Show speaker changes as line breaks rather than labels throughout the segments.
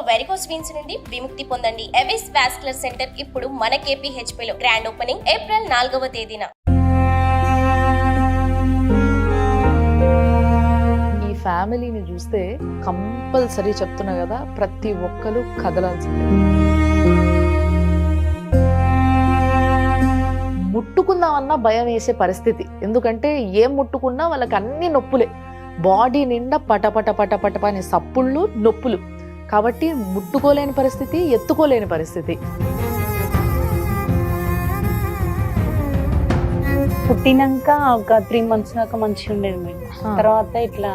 Varicose veins నుండి విముక్తి పొందండి. ఎవిస్ వాస్కులర్ సెంటర్ ఇప్పుడు మన KPHP లో గ్రాండ్ ఓపెనింగ్ ఏప్రిల్ 4వ తేదీన.
ఈ ఫ్యామిలీని చూస్తే కంపల్సరీ చెప్తున్నా కదా, ప్రతి ఒక్కరు కదలాల్సిందే. ముట్టుకుందామన్నా భయం వేసే పరిస్థితి. ఎందుకంటే ఏం ముట్టుకున్నా వాళ్ళకి అన్ని నొప్పులే, బాడీ నిండా పటపట పటపట అనే సప్పుళ్ళు, నొప్పులు. కాబట్టి ముట్టుకోలేని పరిస్థితి, ఎత్తుకోలేని పరిస్థితి.
పుట్టినాక ఒక 3 months దాకా మంచిగా ఉండేది మేడం. తర్వాత ఇట్లా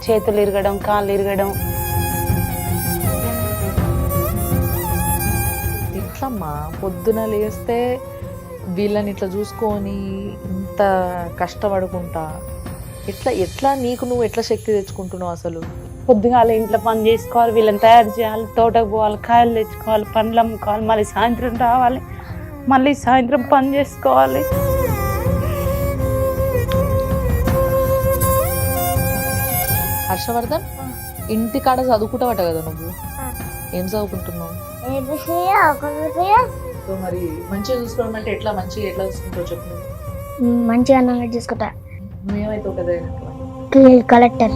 చేతులు ఇరగడం, కాళ్ళు ఇరగడం.
ఇట్లమ్మా పొద్దున లేస్తే వీళ్ళని ఇట్లా చూసుకొని ఇంత కష్టపడుకుంటా ఎట్లా నీకు నువ్వు ఎట్లా శక్తి తెచ్చుకుంటున్నావు? అసలు
పొద్దుగాల ఇంట్లో పని చేసుకోవాలి, వీళ్ళని తయారు చేయాలి, తోటకు పోవాలి, కాయలు తెచ్చుకోవాలి, పండ్లు అమ్ముకోవాలి, మళ్ళీ సాయంత్రం రావాలి, మళ్ళీ సాయంత్రం పని చేసుకోవాలి.
హర్షవర్ధన్, ఇంటికాడ చదువుకుంటావట కదా నువ్వు? ఏం చదువుకుంటున్నావు? సో మరి మంచిగా చూసుకోవడం అంటే ఎట్లా మంచిగా ఎట్లా చూసుకుంటావు చెప్పు.
మంచిగా అన్నట్టు చూసుకుంటా.
మేమైతే కదా
కలెక్టర్.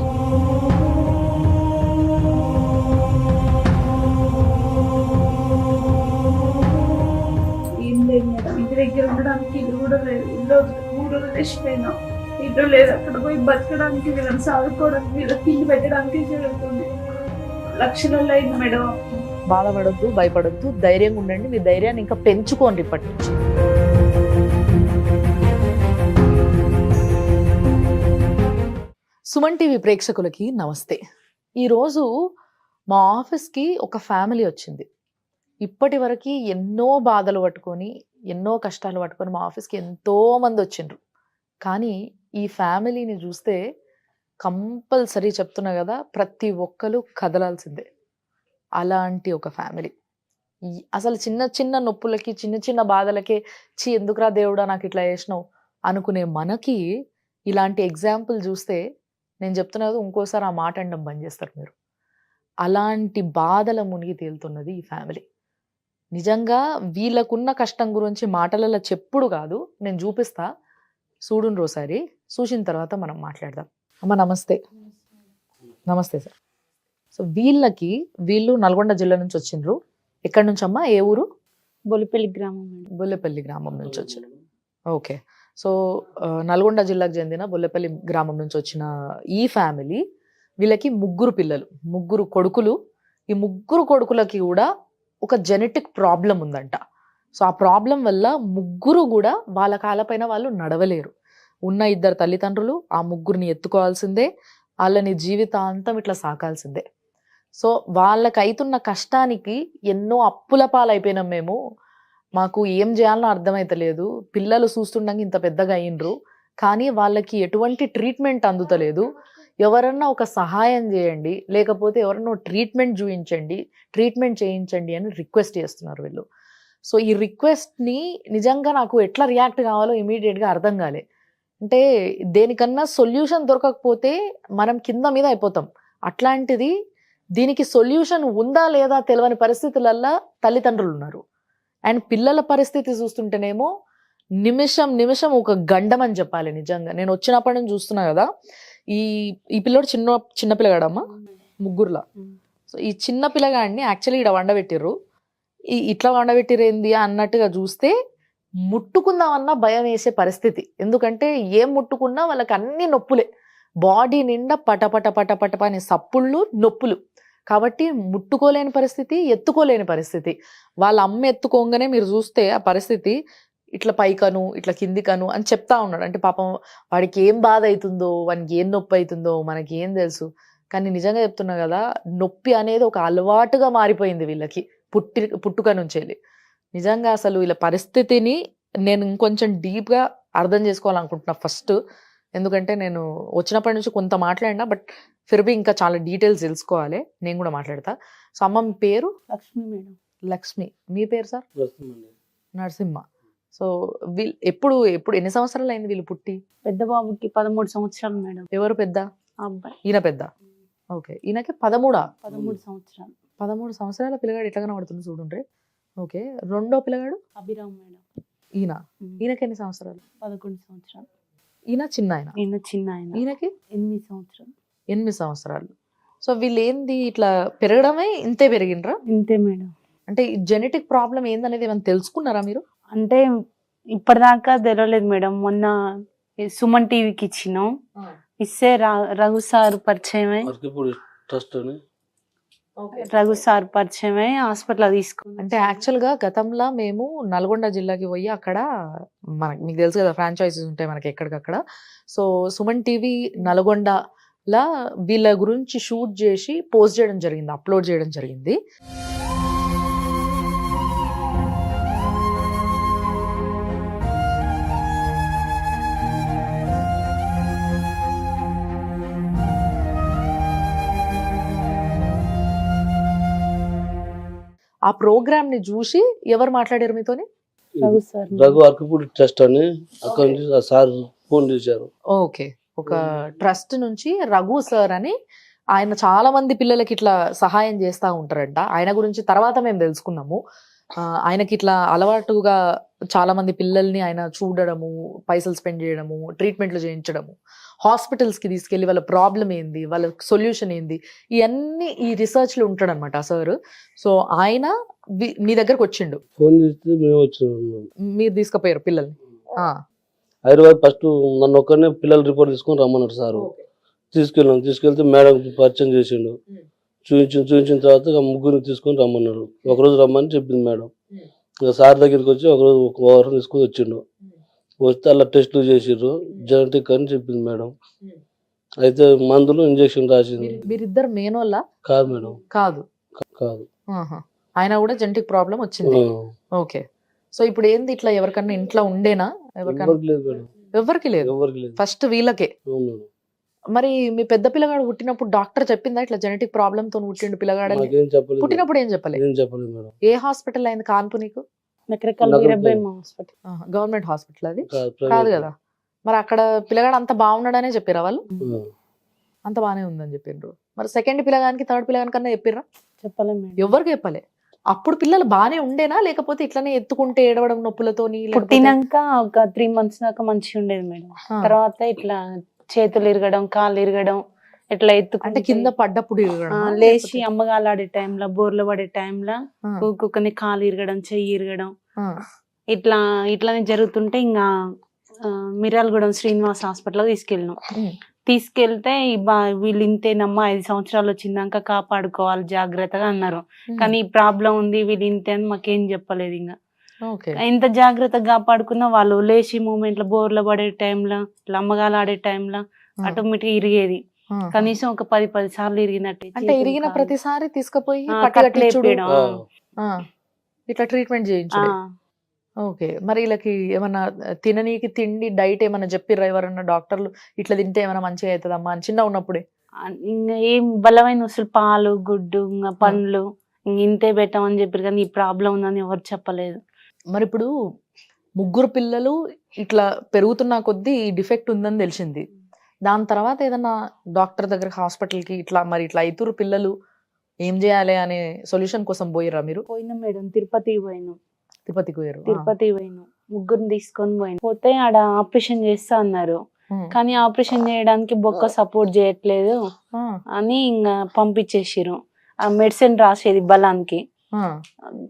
ఏం లేదు మేడం, ఇంటి దగ్గర ఉండడానికి ఇల్లు కూడా లేదు. ఇల్లు 3 రోజులు వేసిపోయినా, ఇల్లు లేదు. అక్కడ పోయి బతకడానికి, వీళ్ళని సాదుకోవడానికి, వీళ్ళకి తిండి పెట్టడానికి జరుగుతుంది. లక్షలలో అయింది మేడం.
బాధపడొద్దు, భయపడొద్దు, ధైర్యంగా ఉండండి. మీ ధైర్యాన్ని ఇంకా పెంచుకోండి ఇప్పటి నుంచి. సుమన్ టీవీ ప్రేక్షకులకి నమస్తే. ఈరోజు మా ఆఫీస్కి ఒక ఫ్యామిలీ వచ్చింది. ఇప్పటి వరకు ఎన్నో బాధలు పట్టుకొని, ఎన్నో కష్టాలు పట్టుకొని మా ఆఫీస్కి ఎంతో మంది వచ్చిండ్రు. కానీ ఈ ఫ్యామిలీని చూస్తే కంపల్సరీ చెప్తున్నా కదా, ప్రతి ఒక్కరు కదలాల్సిందే. అలాంటి ఒక ఫ్యామిలీ. అసలు చిన్న చిన్న నొప్పులకి, చిన్న చిన్న బాధలకే ఎందుకురా దేవుడా నాకు ఇట్లా చేసినావు అనుకునే మనకి ఇలాంటి ఎగ్జాంపుల్ చూస్తే నేను చెప్తున్నా కదా, ఇంకోసారి ఆ మాట అనడం బంద్ చేస్తారు మీరు. అలాంటి బాధల మునిగి తేలుతున్నది ఈ ఫ్యామిలీ. నిజంగా వీళ్ళకున్న కష్టం గురించి మాటలలో చెప్పుడు కాదు, నేను చూపిస్తా, చూడుండ్రు ఒకసారి. చూసిన తర్వాత మనం మాట్లాడదాం. అమ్మ నమస్తే. నమస్తే సార్. సో వీళ్ళు నల్గొండ జిల్లా నుంచి వచ్చిండ్రు. ఎక్కడి నుంచి అమ్మా? ఏ ఊరు?
బొలిపల్లి గ్రామం.
బొల్లెపల్లి గ్రామం నుంచి వచ్చారు. ఓకే. సో నల్గొండ జిల్లాకు చెందిన బొల్లెపల్లి గ్రామం నుంచి వచ్చిన ఈ ఫ్యామిలీ, వీళ్ళకి 3 పిల్లలు, 3 కొడుకులు. ఈ 3 కొడుకులకి కూడా ఒక జెనెటిక్ ప్రాబ్లం ఉందంట. సో ఆ ప్రాబ్లం వల్ల 3 కూడా వాళ్ళ కాళ్ళపైన వాళ్ళు నడవలేరు. ఉన్న 2 తల్లిదండ్రులు ఆ 3ని ఎత్తుకోవాల్సిందే, వాళ్ళని జీవితాంతం ఇట్లా సాకాల్సిందే. సో వాళ్ళకైతున్న కష్టానికి ఎన్నో అప్పుల పాలైపోయినాం మేము. మాకు ఏం చేయాలనో అర్థమైతలేదు. పిల్లలు చూస్తుండగా ఇంత పెద్దగా అయ్యిండ్రు, కానీ వాళ్ళకి ఎటువంటి ట్రీట్మెంట్ అందుతలేదు. ఎవరన్నా ఒక సహాయం చేయండి, లేకపోతే ఎవరన్నా ట్రీట్మెంట్ చూపించండి, ట్రీట్మెంట్ చేయించండి అని రిక్వెస్ట్ చేస్తున్నారు వీళ్ళు. సో ఈ రిక్వెస్ట్ని నిజంగా నాకు ఎట్లా రియాక్ట్ కావాలో ఇమీడియట్గా అర్థం కాలే. అంటే దేనికన్నా సొల్యూషన్ దొరకకపోతే మనం కింద మీద అయిపోతాం. అట్లాంటిది దీనికి సొల్యూషన్ ఉందా లేదా తెలియని పరిస్థితులల్లో తల్లిదండ్రులు ఉన్నారు. అండ్ పిల్లల పరిస్థితి చూస్తుంటేనేమో నిమిషం ఒక గండం అని చెప్పాలి. నిజంగా నేను వచ్చినప్పటి నుంచి చూస్తున్నా కదా, ఈ పిల్లడు చిన్న పిల్లగాడమ్మా, 3లో. సో ఈ చిన్న పిల్లగాడిని యాక్చువల్లీ ఇక్కడ వండబెట్టిర్రు. ఇట్లా వండబెట్టిరేంది అన్నట్టుగా చూస్తే ముట్టుకుందామన్నా భయం వేసే పరిస్థితి. ఎందుకంటే ఏం ముట్టుకున్నా వాళ్ళకి అన్ని నొప్పులే, బాడీ నిండా పటపట పటపట అనే సప్పుళ్ళు, నొప్పులు. కాబట్టి ముట్టుకోలేని పరిస్థితి, ఎత్తుకోలేని పరిస్థితి. వాళ్ళ అమ్మ ఎత్తుకోగానే మీరు చూస్తే ఆ పరిస్థితి ఇట్లా పైకను, ఇట్లా కిందికను అని చెప్తా ఉన్నాడు. అంటే పాపం వాడికి ఏం బాధ అవుతుందో, వానికి ఏం నొప్పి అవుతుందో మనకి ఏం తెలుసు. కానీ నిజంగా చెప్తున్నా కదా, నొప్పి అనేది ఒక అలవాటుగా మారిపోయింది వీళ్ళకి పుట్టుక నుంచి వెళ్ళి. నిజంగా అసలు వీళ్ళ పరిస్థితిని నేను ఇంకొంచెం డీప్గా అర్థం చేసుకోవాలనుకుంటున్నా ఫస్ట్. ఎందుకంటే నేను వచ్చినప్పటి నుంచి కొంత మాట్లాడినా, బట్ ఫిర్బీ ఇంకా చాలా డీటెయిల్స్ తెలుసుకోవాలి. నేను కూడా మాట్లాడతా. సో అమ్మ మీ పేరు?
లక్ష్మి మేడం.
లక్ష్మి. మీ పేరు సార్? నరసింహ. సో వీళ్ళు ఎప్పుడు ఎన్ని సంవత్సరాలు అయింది వీళ్ళు పుట్టి?
పెద్ద బాబుకి 13 సంవత్సరాలు మేడం.
ఎవరు పెద్ద?
అబ్బాయి.
ఈయన పెద్ద. ఓకే. ఈయనకి 13
13 సంవత్సరాలు.
13 సంవత్సరాల పిల్లగాడు ఎట్లా కనబడుతుంది చూడండి. ఓకే, రెండో పిల్లగాడు
అభిరామ్ మేడం.
ఈయన. ఈయనకి ఎన్ని సంవత్సరాలు?
11 సంవత్సరాలు.
ఈయన చిన్న ఆయన.
ఈయన చిన్న ఆయన.
ఈయనకి
8 సంవత్సరాలు.
8 సంవత్సరాలు. సో వీళ్ళు ఏంది ఇట్లా పెరగడమే ఇంతే పెరిగినరా?
ఇంతే మేడం.
అంటే జెనెటిక్ ప్రాబ్లం ఏందనేది ఏమైనా తెలుసుకున్నారా మీరు?
అంటే ఇప్పటిదాకా తెలియలేదు మేడం. మొన్న సుమన్ టీవీకి ఇచ్చినాం. ఇస్తే రఘు సార్ పరిచయమై హాస్పిటల్ తీసుకున్నాం.
అంటే యాక్చువల్ గా గతంలో మేము నల్గొండ జిల్లాకి పోయి అక్కడ మనకి మీకు తెలుసు కదా ఫ్రాంచైజీస్ ఉంటాయి మనకి ఎక్కడికక్కడ. సో సుమన్ టీవీ నల్గొండలా వీళ్ళ గురించి షూట్ చేసి పోస్ట్ చేయడం జరిగింది, అప్లోడ్ చేయడం జరిగింది. ఆ ప్రోగ్రామ్ ని చూసి ఎవరు మాట్లాడారు మీతోని?
రఘు సార్.
రఘు అర్కపూడి ట్రస్ట్ అని అక్కడ నుంచి సార్ ఫోన్ చేశారు.
ఓకే, ఒక ట్రస్ట్ నుంచి రఘు సార్ అని ఆయన చాలా మంది పిల్లలకి ఇట్లా సహాయం చేస్తూ ఉంటారంట. ఆయన గురించి తర్వాత మేము తెలుసుకున్నాము. ఆయనకి ఇట్లా అలవాటుగా చాలా మంది పిల్లల్ని ఆయన చూడడము, పైసలు స్పెండ్ చేయడము, ట్రీట్మెంట్లు చేయించడము, హాస్పిటల్స్కి తీసుకెళ్ళి వాళ్ళ ప్రాబ్లం ఏంది, వాళ్ళ సొల్యూషన్ ఏంది, ఇవన్నీ ఈ రీసెర్చ్లో ఉంటాడు అనమాట సార్. సో ఆయన మీ దగ్గరకు వచ్చిండు.
ఫోన్ చేస్తే మేము వచ్చినాం.
మీరు తీసుకుపోయారు పిల్లల్ని?
హైదరాబాద్ ఫస్ట్ నన్ను ఒక్కనే పిల్లల రిపోర్ట్ తీసుకొని రమ్మన్నాడు సారు. తీసుకెళ్తే మేడం పరిచయం చేసిండు. చూపించిన తర్వాత ముగ్గురిని తీసుకొని రమ్మన్నాడు. ఒకరోజు రమ్మని చెప్పింది మేడం. ఇక సార్ దగ్గరికి వచ్చి ఒకరోజు ఒక వారం తీసుకొని వచ్చిండు. వస్తే అలా టెస్టులు చేసిర్రు, జెనెటిక్ అని చెప్పింది మేడం. అయితే మందులు ఇంజక్షన్ రాసింది.
మీరిద్దరు మేనోళ్ళ?
కాదు మేడం.
కాదు. ఆయన కూడా జెనెటిక్ ప్రాబ్లం వచ్చింది. ఓకే, సో ఇప్పుడు ఏంది ఇట్లా ఎవరికన్నా ఇంట్లో ఉండేనా? ఎవరికి లేదు. ఫస్ట్ వీళ్ళకే. మరి మీ పెద్ద పిల్లగాడు పుట్టినప్పుడు డాక్టర్ చెప్పిందా ఇట్లా జెనెటిక్ ప్రాబ్లమ్ తో పుట్టిండు పిల్లగాడని? పుట్టినప్పుడు ఏం చెప్పలేదు? ఏ హాస్పిటల్ అయింది కాన్పు నీకు? గవర్నమెంట్ హాస్పిటల్ అది కాదు కదా. మరి అక్కడ పిల్లగాడు అంత బాగున్నాడనే చెప్పారా వాళ్ళు? అంత బానే ఉందని చెప్పిండ్రు. మరి సెకండ్ పిల్లగానికి థర్డ్ పిల్లగాని కన్నా చెప్పిర్రా?
చెప్పలేము.
ఎవరికి చెప్పలే. అప్పుడు పిల్లలు బానే ఉండేనా లేకపోతే ఇట్లానే ఎత్తుకుంటే ఏడవడం నొప్పులతో?
పుట్టినాక ఒక 3 months దాకా మంచిగా ఉండేది మేడం. తర్వాత ఇట్లా చేతులు ఇరగడం, కాళ్ళు ఇరగడం, ఇట్లా
అంటే కింద పడ్డప్పుడు
లేచి అమ్మగాలాడే టైంలో, బోర్లు పడే టైంలో ఒక్కొక్కని కాలు ఇరగడం, చెయ్యి ఇరగడం, ఇట్లానే జరుగుతుంటే ఇంకా మిర్యాలగూడెం శ్రీనివాస్ హాస్పిటల్ తీసుకెళ్ళినాం. తీసుకెళ్తే వీళ్ళు ఇంతేనమ్మా, 5 సంవత్సరాలు వచ్చిందాక కాపాడుకోవాలి జాగ్రత్తగా అన్నారు. కానీ ఈ ప్రాబ్లం ఉంది వీళ్ళు ఇంతే అని మాకేం చెప్పలేదు. ఇంకా ఎంత జాగ్రత్తగా కాపాడుకున్నా వాళ్ళు లేచి మూమెంట్ లో, బోర్లు పడే టైంలో, అమ్మగాలు ఆడే టైంలో ఆటోమేటిక్ ఇరిగేది. కనీసం ఒక 10 సార్లు ఇరిగినట్టు.
అంటే ఇరిగిన ప్రతిసారి తీసుకుపోయి ఇట్లా ట్రీట్మెంట్ చేయించారు. ఓకే, మరి వీళ్ళకి ఏమన్నా తిననీకి తిండి డైట్ ఏమన్నా చెప్పిర్రా ఎవరన్నా డాక్టర్లు? ఇట్లా తింటే ఏమైనా మంచిగా అవుతుందమ్మా అని చిన్న ఉన్నప్పుడే?
ఇంకా ఏం బలమైన వస్తువులు, పాలు, గుడ్డు, ఇంకా పండ్లు ఇంతే పెట్టమని చెప్పారు. కానీ ఈ ప్రాబ్లం ఉందని ఎవరు చెప్పలేదు.
మరి ఇప్పుడు 3 పిల్లలు ఇట్లా పెరుగుతున్న కొద్దీ ఈ డిఫెక్ట్ ఉందని తెలిసింది. దాని తర్వాత ఏదన్నా డాక్టర్ దగ్గర హాస్పిటల్కి ఇట్లా మరి ఇట్లా 5 పిల్లలు ఏం చేయాలి అనే సొల్యూషన్ కోసం పోయిరా మీరు?
పోయినా మేడం, తిరుపతికి పోయినాం.
తిరుపతికి పోయారు?
తిరుపతికి పోయినాం, 3 తీసుకొని పోయినాం. పోతే ఆడ ఆపరేషన్ చేస్తా అన్నారు. కానీ ఆపరేషన్ చేయడానికి బొక్క సపోర్ట్ చేయట్లేదు అని ఇంకా పంపించేసిరు. ఆ మెడిసిన్ రాసేది బలానికి.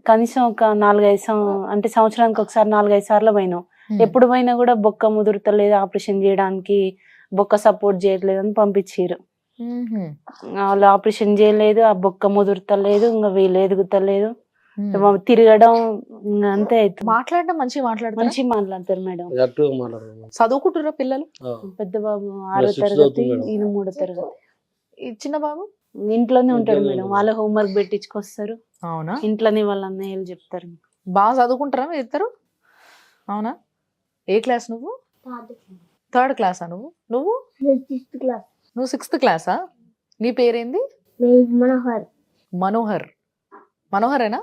కనీసం ఒక 4-5 అంటే సంవత్సరానికి ఒకసారి 4-5 సార్లు పోయినాం. ఎప్పుడు పోయినా కూడా బొక్క ముదురుతలేదు, ఆపరేషన్ చేయడానికి బొక్క సపోర్ట్ చేయట్లేదు అని పంపించారు. వాళ్ళు ఆపరేషన్ చేయలేదు, ఆ బొక్క ముదురుతలేదు, ఇంకా వీళ్ళు ఎదుగుతలేదు, తిరగడం అంతే అవుతుంది.
మాట్లాడడం మంచిగా
మాట్లాడతారు మేడం.
చదువుకుంటున్నారా పిల్లలు?
పెద్ద బాబు 6వ తరగతి, ఈయన 3వ తరగతి.
చిన్న బాబు
ఇంట్లోనే ఉంటాడు మేడం. వాళ్ళ హోంవర్క్ పెట్టించుకొస్తారు.
అవునా?
ఇంట్లోనే వాళ్ళ అన్నయ్యలు చెప్తారు.
బాగా చదువుకుంటారా మీరు ఇద్దరు? అవునా? ఏ క్లాస్ నువ్వు? 3rd క్లాసా నువ్వు? నువ్వు 6th క్లాసా? నీ పేరేంది? మనోహర్. మనోహరేనా?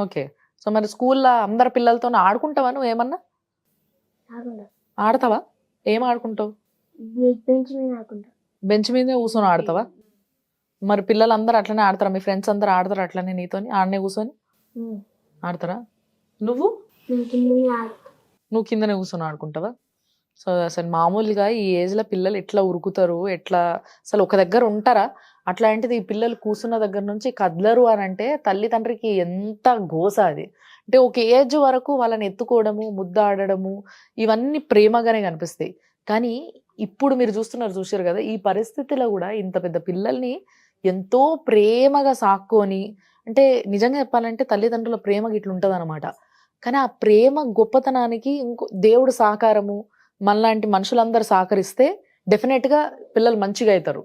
ఓకే. సో మరి స్కూల్లో అందరు పిల్లలతో ఆడుకుంటావా నువ్వు? ఏమన్నా ఆడతావా? ఏం ఆడుకుంటావు? బెంచ్ మీద కూర్చొని ఆడతావా? మరి పిల్లలందరూ అట్లనే ఆడతారా? మీ ఫ్రెండ్స్ అందరూ ఆడతారు అట్లనే నీతోని ఆడనే కూర్చొని ఆడతారా? నువ్వు నువ్వు కిందనే కూర్చొని ఆడుకుంటావా? సో అసలు మామూలుగా ఈ ఏజ్ లో పిల్లలు ఎట్లా ఉరుకుతారు, ఎట్లా అసలు ఒక దగ్గర ఉంటారా? అట్లాంటిది ఈ పిల్లలు కూర్చున్న దగ్గర నుంచి కదలరు అని అంటే తల్లిదండ్రికి ఎంత గోస అది. అంటే ఒక ఏజ్ వరకు వాళ్ళని ఎత్తుకోవడము, ముద్దాడము ఇవన్నీ ప్రేమగానే కనిపిస్తాయి. కానీ ఇప్పుడు మీరు చూశారు కదా, ఈ పరిస్థితిలో కూడా ఇంత పెద్ద పిల్లల్ని ఎంతో ప్రేమగా సాక్కొని, అంటే నిజంగా చెప్పాలంటే తల్లిదండ్రుల ప్రేమ ఇట్లా ఉంటది అనమాట. కానీ ఆ ప్రేమ గొప్పతనానికి ఇంకో దేవుడు సహకారము, మనలాంటి మనుషులందరూ సహకరిస్తే డెఫినెట్ గా పిల్లలు మంచిగా అవుతారు.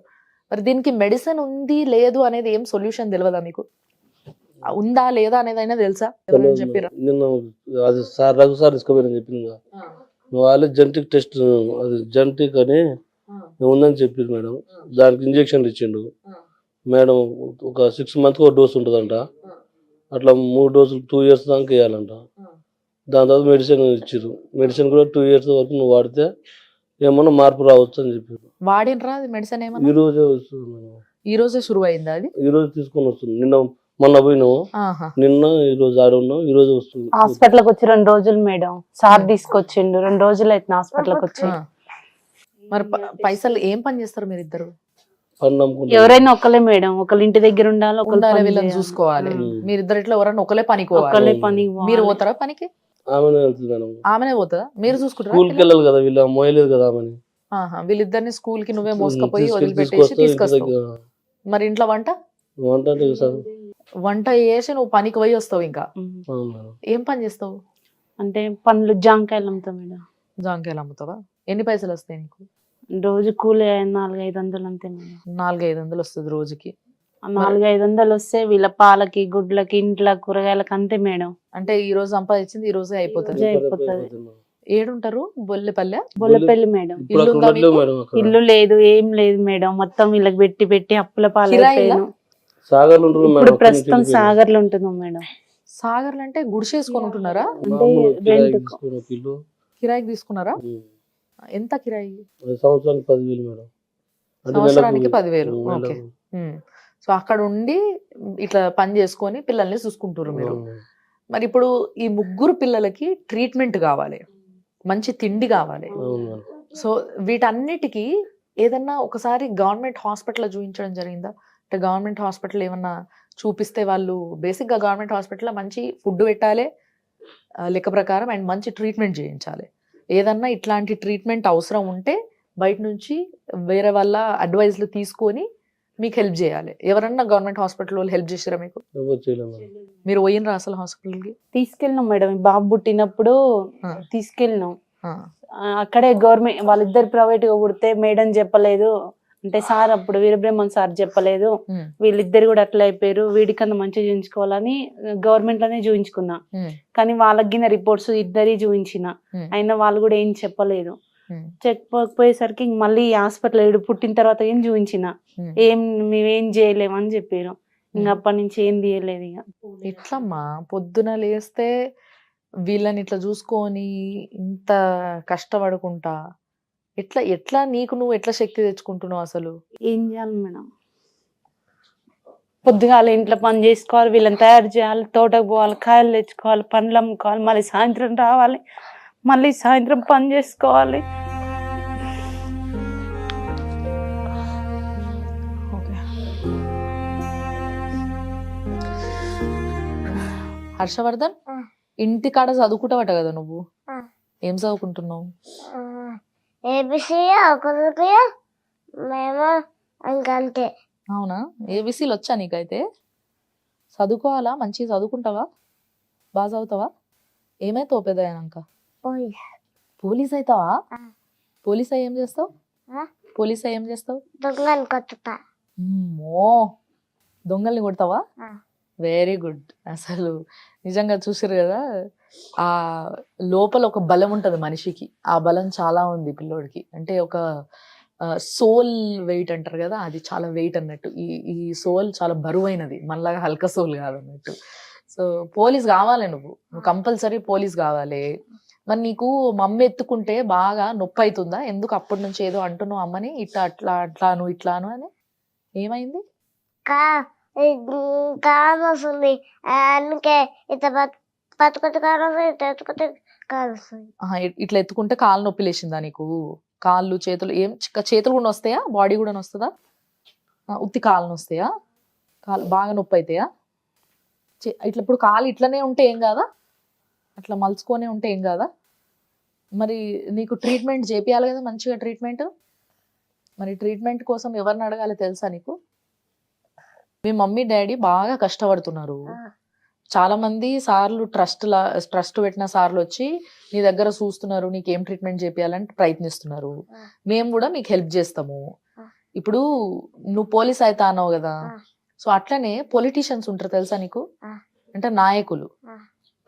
మరి దీనికి మెడిసిన్ ఉంది లేదు అనేది ఏం సొల్యూషన్ తెలియదా మీకు? ఉందా లేదా అనేది అయినా తెలుసా? ఎవరైనా చెప్పిరా?
నిన్న అది సార్ రఘు సార్ తీసుకోపోయిన చెప్పింది కదా, వాళ్ళే జెనెటిక్ టెస్ట్, అది జెనెటిక్ అని ఉందని చెప్పింది మేడం. దానికి ఇంజక్షన్లు ఇచ్చిండు మేడం. ఒక 6 months ఒక డోస్ ఉంటుందంట. అట్లా 3 డోసులు 2 years దాకా వేయాలంట. దాని తర్వాత మెడిసిన్ ఇచ్చారు. మెడిసిన్ కూడా 2 years వరకు నువ్వు వాడితే ఏమన్నా మార్పు రావచ్చు అని చెప్పారు.
వాడినరా అది మెడిసిన్? ఏమన్నా
ఈ రోజే వస్తుంది మేడం.
ఈ రోజే శురు అయిందా అది?
ఈ రోజు తీసుకొని వస్తుంది. నిన్న మొన్న పోయినాము, నిన్న ఈ రోజు ఆడున్నాం, ఈ రోజు వస్తుంది.
హాస్పిటల్కి వచ్చి 2 రోజులు మేడం. సార్ తీసుకొచ్చిండు, 2 రోజులు అయితే హాస్పిటల్కి వచ్చి.
మరి పైసలు ఏం పని చేస్తారు మీరు ఇద్దరు?
ఎవరైనా ఒకలే మేడం, ఒకళ్ళ ఇంటి దగ్గర ఉండాలి, ఒకళ్ళు
వీళ్ళని చూసుకోవాలి. మీరిద్దరు ఇట్లా ఎవరైనా ఒకలే పనికి
ఒకళ్ళే పని.
మీరు పోతారా పనికి?
ఆమెనే వెళ్తుంది మేడం.
ఆమెనే పోతుందా? మీరు చూసుకుంటారా?
స్కూల్కి వెళ్ళాలి కదా, వీళ్ళ మోయలేదు కదా ఆమెని.
వీళ్ళిద్దరిని స్కూల్ కి నువ్వే మోసుకపోయి వదిలిపెట్టేసి తీసుకొస్తావు. మరి ఇంట్లో వంట వంట చేసి నువ్వు పనికి పోయి వస్తావు. ఇంకా ఏం పని చేస్తావు?
అంటే పండ్లు, జాంకాయలు అమ్ముతావు మేడం.
జాంకాయలు అమ్ముతావా? ఎన్ని పైసలు వస్తాయి నీకు?
రోజు కూలి 400-500 అంతే మేడం.
400-500 వస్తుంది రోజుకి.
400-500 వస్తే వీళ్ళ పాలకి, గుడ్లకి, ఇంట్లో కూరగాయలకి అంతే మేడం.
అంటే ఈ రోజు సంపాదించింది ఈ రోజే అయిపోతుంది. ఏడుంటారు? బొల్లెపల్లి మేడం.
ఇల్లు లేదు, ఏం లేదు మేడం. మొత్తం వీళ్ళకి పెట్టి పెట్టి అప్పుల పాలైపోయాను. ఇప్పుడు ప్రస్తుతం సాగర్లో ఉంటున్నాం మేడం.
సాగర్లు అంటే గుడిసేసుకొని ఉంటున్నారా?
అంటే రెంట్
కిరాయికి తీసుకున్నారా? ఎంత కిరాయి?
సంవత్సరానికి 10,000 మేడం.
సంవత్సరానికి 10,000. ఓకే. సో అక్కడ ఉండి ఇట్లా పని చేసుకొని పిల్లల్ని చూసుకుంటారు మీరు. మరి ఇప్పుడు ఈ 3 పిల్లలకి ట్రీట్మెంట్ కావాలి, మంచి తిండి కావాలి. సో వీటన్నిటికీ ఏదన్నా ఒకసారి గవర్నమెంట్ హాస్పిటల్ చూపించడం జరిగిందా? అంటే గవర్నమెంట్ హాస్పిటల్ ఏమన్నా చూపిస్తే వాళ్ళు బేసిక్గా గవర్నమెంట్ హాస్పిటల్లో మంచి ఫుడ్ పెట్టాలి లెక్క ప్రకారం, అండ్ మంచి ట్రీట్మెంట్ చేయించాలి. ఏదన్నా ఇట్లాంటి ట్రీట్మెంట్ అవసరం ఉంటే బయట నుంచి వేరే వాళ్ళ అడ్వైజ్లు తీసుకొని మీకు హెల్ప్ చేయాలి. ఎవరన్నా గవర్నమెంట్ హాస్పిటల్ వాళ్ళు హెల్ప్ చేసారా మీకు? మీరు పోయినరా అసలు హాస్పిటల్కి?
తీసుకెళ్ళినాం మేడం. బాబు పుట్టినప్పుడు తీసుకెళ్ళినాం. అక్కడే గవర్నమెంట్ వాళ్ళిద్దరు ప్రైవేట్ గా పుడితే మేడం చెప్పలేదు, అంటే సార్ అప్పుడు వీరబ్రహ్మన్ సార్ చెప్పలేదు, వీళ్ళిద్దరు కూడా అట్లా అయిపోయారు, వీడికన్నా మంచిగా చూపించుకోవాలని గవర్నమెంట్ లోనే చూపించుకున్నా. కానీ వాళ్ళకి రిపోర్ట్స్ ఇద్దరి చూపించిన, అయినా వాళ్ళు కూడా ఏం చెప్పలేదు. చెప్పకపోయేసరికి మళ్ళీ హాస్పిటల్ పుట్టిన తర్వాత ఏం చూపించిన, మేమేం చేయలేమని చెప్పారు. ఇంకా అప్పటి నుంచి ఏం తీయలేదు. ఇక
ఎట్లమ్మా పొద్దున లేస్తే వీళ్ళని ఇట్లా చూసుకొని ఇంత కష్టపడుకుంటా ఎట్లా నీకు నువ్వు ఎట్లా శక్తి తెచ్చుకుంటున్నావు? అసలు
ఏం చేయాలి మేడం? పొద్దుగాల ఇంట్లో పని చేసుకోవాలి, వీళ్ళని తయారు చేయాలి, తోటకు పోవాలి, కాయలు తెచ్చుకోవాలి, పండ్లు అమ్ముకోవాలి, మళ్ళీ సాయంత్రం రావాలి, మళ్ళీ సాయంత్రం పని చేసుకోవాలి.
హర్షవర్ధన్, ఇంటికాడ చదువుకుంటావట కదా నువ్వు? ఏం చదువుకుంటున్నావు? అవునా? ఏబిసిలు వచ్చా నీకైతే? చదువుకోవాలా? మంచిగా చదువుకుంటావా? బాగా చదువుతావా? ఏమైతావు పెద్ద అయినాక? పోలీస్ అవుతావా? పోలీస్ అయ్యి ఏం చేస్తావు? పోలీస్ అయ్యి ఏం చేస్తావు? దొంగల్ని కొడతావా? Very good. అసలు నిజంగా చూసారు కదా, ఆ లోపల ఒక బలం ఉంటది మనిషికి, ఆ బలం చాలా ఉంది పిల్లోడికి. అంటే ఒక సోల్ వెయిట్ అంటారు కదా, అది చాలా వెయిట్ అన్నట్టు. ఈ సోల్ చాలా బరువైనది, మనలాగా హల్క సోల్ కాదు అన్నట్టు. సో పోలీస్ కావాలి, నువ్వు కంపల్సరీ పోలీస్ కావాలి. మరి నీకు మమ్మీ ఎత్తుకుంటే బాగా నొప్పి అవుతుందా? ఎందుకు అప్పటి నుంచి ఏదో అంటున్నావు అమ్మని, ఇట్లా అట్లా అట్లాను ఇట్లాను అని? ఏమైంది?
కారం వస్తుంది అందుకే ఇట్లా పట్టుకొచ్చి కారం వస్తుంది ఇట్లా ఎత్తుకొచ్చి కారం వస్తుంది.
ఇట్లా ఎత్తుకుంటే కాళ్ళు నొప్పి లేచిందా నీకు? కాళ్ళు చేతులు ఏం చేతులు కూడా వస్తాయా? బాడీ కూడా వస్తుందా? ఉత్తి కాళ్ళు వస్తాయా? కాళ్ళు బాగా నొప్పి అవుతాయా? ఇట్లా ఇప్పుడు కాలు ఇట్లనే ఉంటే ఏం కాదా? అట్లా మలుచుకొని ఉంటే ఏం కాదా? మరి నీకు ట్రీట్మెంట్ చేపియాలి కదా, మంచిగా ట్రీట్మెంట్. మరి ట్రీట్మెంట్ కోసం ఎవరిని అడగాలి తెలుసా నీకు? మీ మమ్మీ డాడీ బాగా కష్టపడుతున్నారు. చాలా మంది సార్లు ట్రస్ట్ పెట్టిన సార్లు వచ్చి నీ దగ్గర చూస్తున్నారు, నీకేం ట్రీట్మెంట్ చేపియాలని ప్రయత్నిస్తున్నారు. మేము కూడా మీకు హెల్ప్ చేస్తాము. ఇప్పుడు నువ్వు పోలీస్ అయితే అన్నావు కదా, సో అట్లనే పొలిటీషియన్స్ ఉంటారు తెలుసా నీకు? అంటే నాయకులు,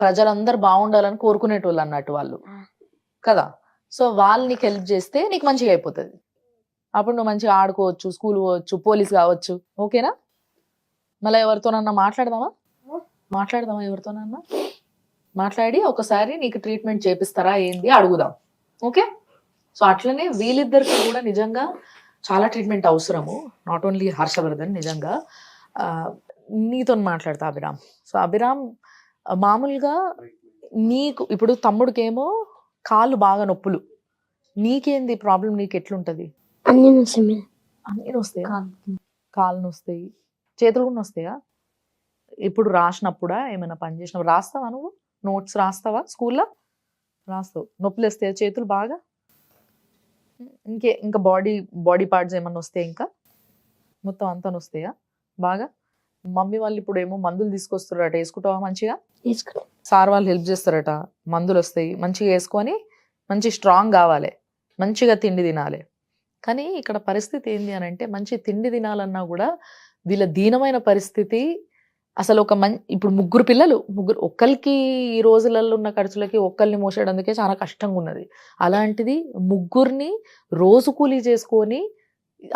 ప్రజలందరూ బాగుండాలని కోరుకునేటోళ్ళు అన్నట్టు వాళ్ళు కదా. సో వాళ్ళు నీకు హెల్ప్ చేస్తే నీకు మంచిగా అయిపోతుంది. అప్పుడు నువ్వు మంచిగా ఆడుకోవచ్చు, స్కూల్ పోవచ్చు, పోలీస్ కావచ్చు. ఓకేనా? మళ్ళీ ఎవరితోనన్నా మాట్లాడదామా ఎవరితోనన్నా మాట్లాడి ఒకసారి నీకు ట్రీట్మెంట్ చేపిస్తారా ఏంది అడుగుదాం. ఓకే? సో అట్లనే వీళ్ళిద్దరికి కూడా నిజంగా చాలా ట్రీట్మెంట్ అవసరము. Not only Harshvardhan. నిజంగా నీతో మాట్లాడతా అభిరామ్. సో అభిరామ్, మామూలుగా నీకు ఇప్పుడు తమ్ముడికేమో కాళ్ళు బాగా నొప్పులు, నీకేంది ప్రాబ్లం? నీకు ఎట్లుంటది?
అన్ని వస్తాయి.
అన్నీ వస్తాయా? కాళ్ళు నొస్తాయి, చేతులు కూడా వస్తాయా? ఇప్పుడు రాసినప్పుడా ఏమైనా పని చేసినప్పుడు రాస్తావా? నువ్వు నోట్స్ రాస్తావా? స్కూల్లో రాస్తావు. నొప్పులు వస్తాయా చేతులు బాగా? ఇంకా బాడీ పార్ట్స్ ఏమన్నా వస్తాయి? ఇంకా మొత్తం అంతా వస్తాయా బాగా? మమ్మీ వాళ్ళు ఇప్పుడు ఏమో మందులు తీసుకొస్తారట, వేసుకుంటావా మంచిగా? సార్ వాళ్ళు హెల్ప్ చేస్తారట, మందులు వస్తాయి, మంచిగా వేసుకొని మంచి స్ట్రాంగ్ కావాలి, మంచిగా తిండి తినాలి. కానీ ఇక్కడ పరిస్థితి ఏంది అని అంటే, మంచి తిండి తినాలన్నా కూడా వీళ్ళ దీనమైన పరిస్థితి. అసలు ఇప్పుడు ముగ్గురు పిల్లలు, ఒక్కరికి ఈ రోజులలో ఉన్న ఖర్చులకి ఒక్కరిని మోసేయడానికే చాలా కష్టంగా ఉన్నది. అలాంటిది ముగ్గురిని రోజు కూలీ చేసుకొని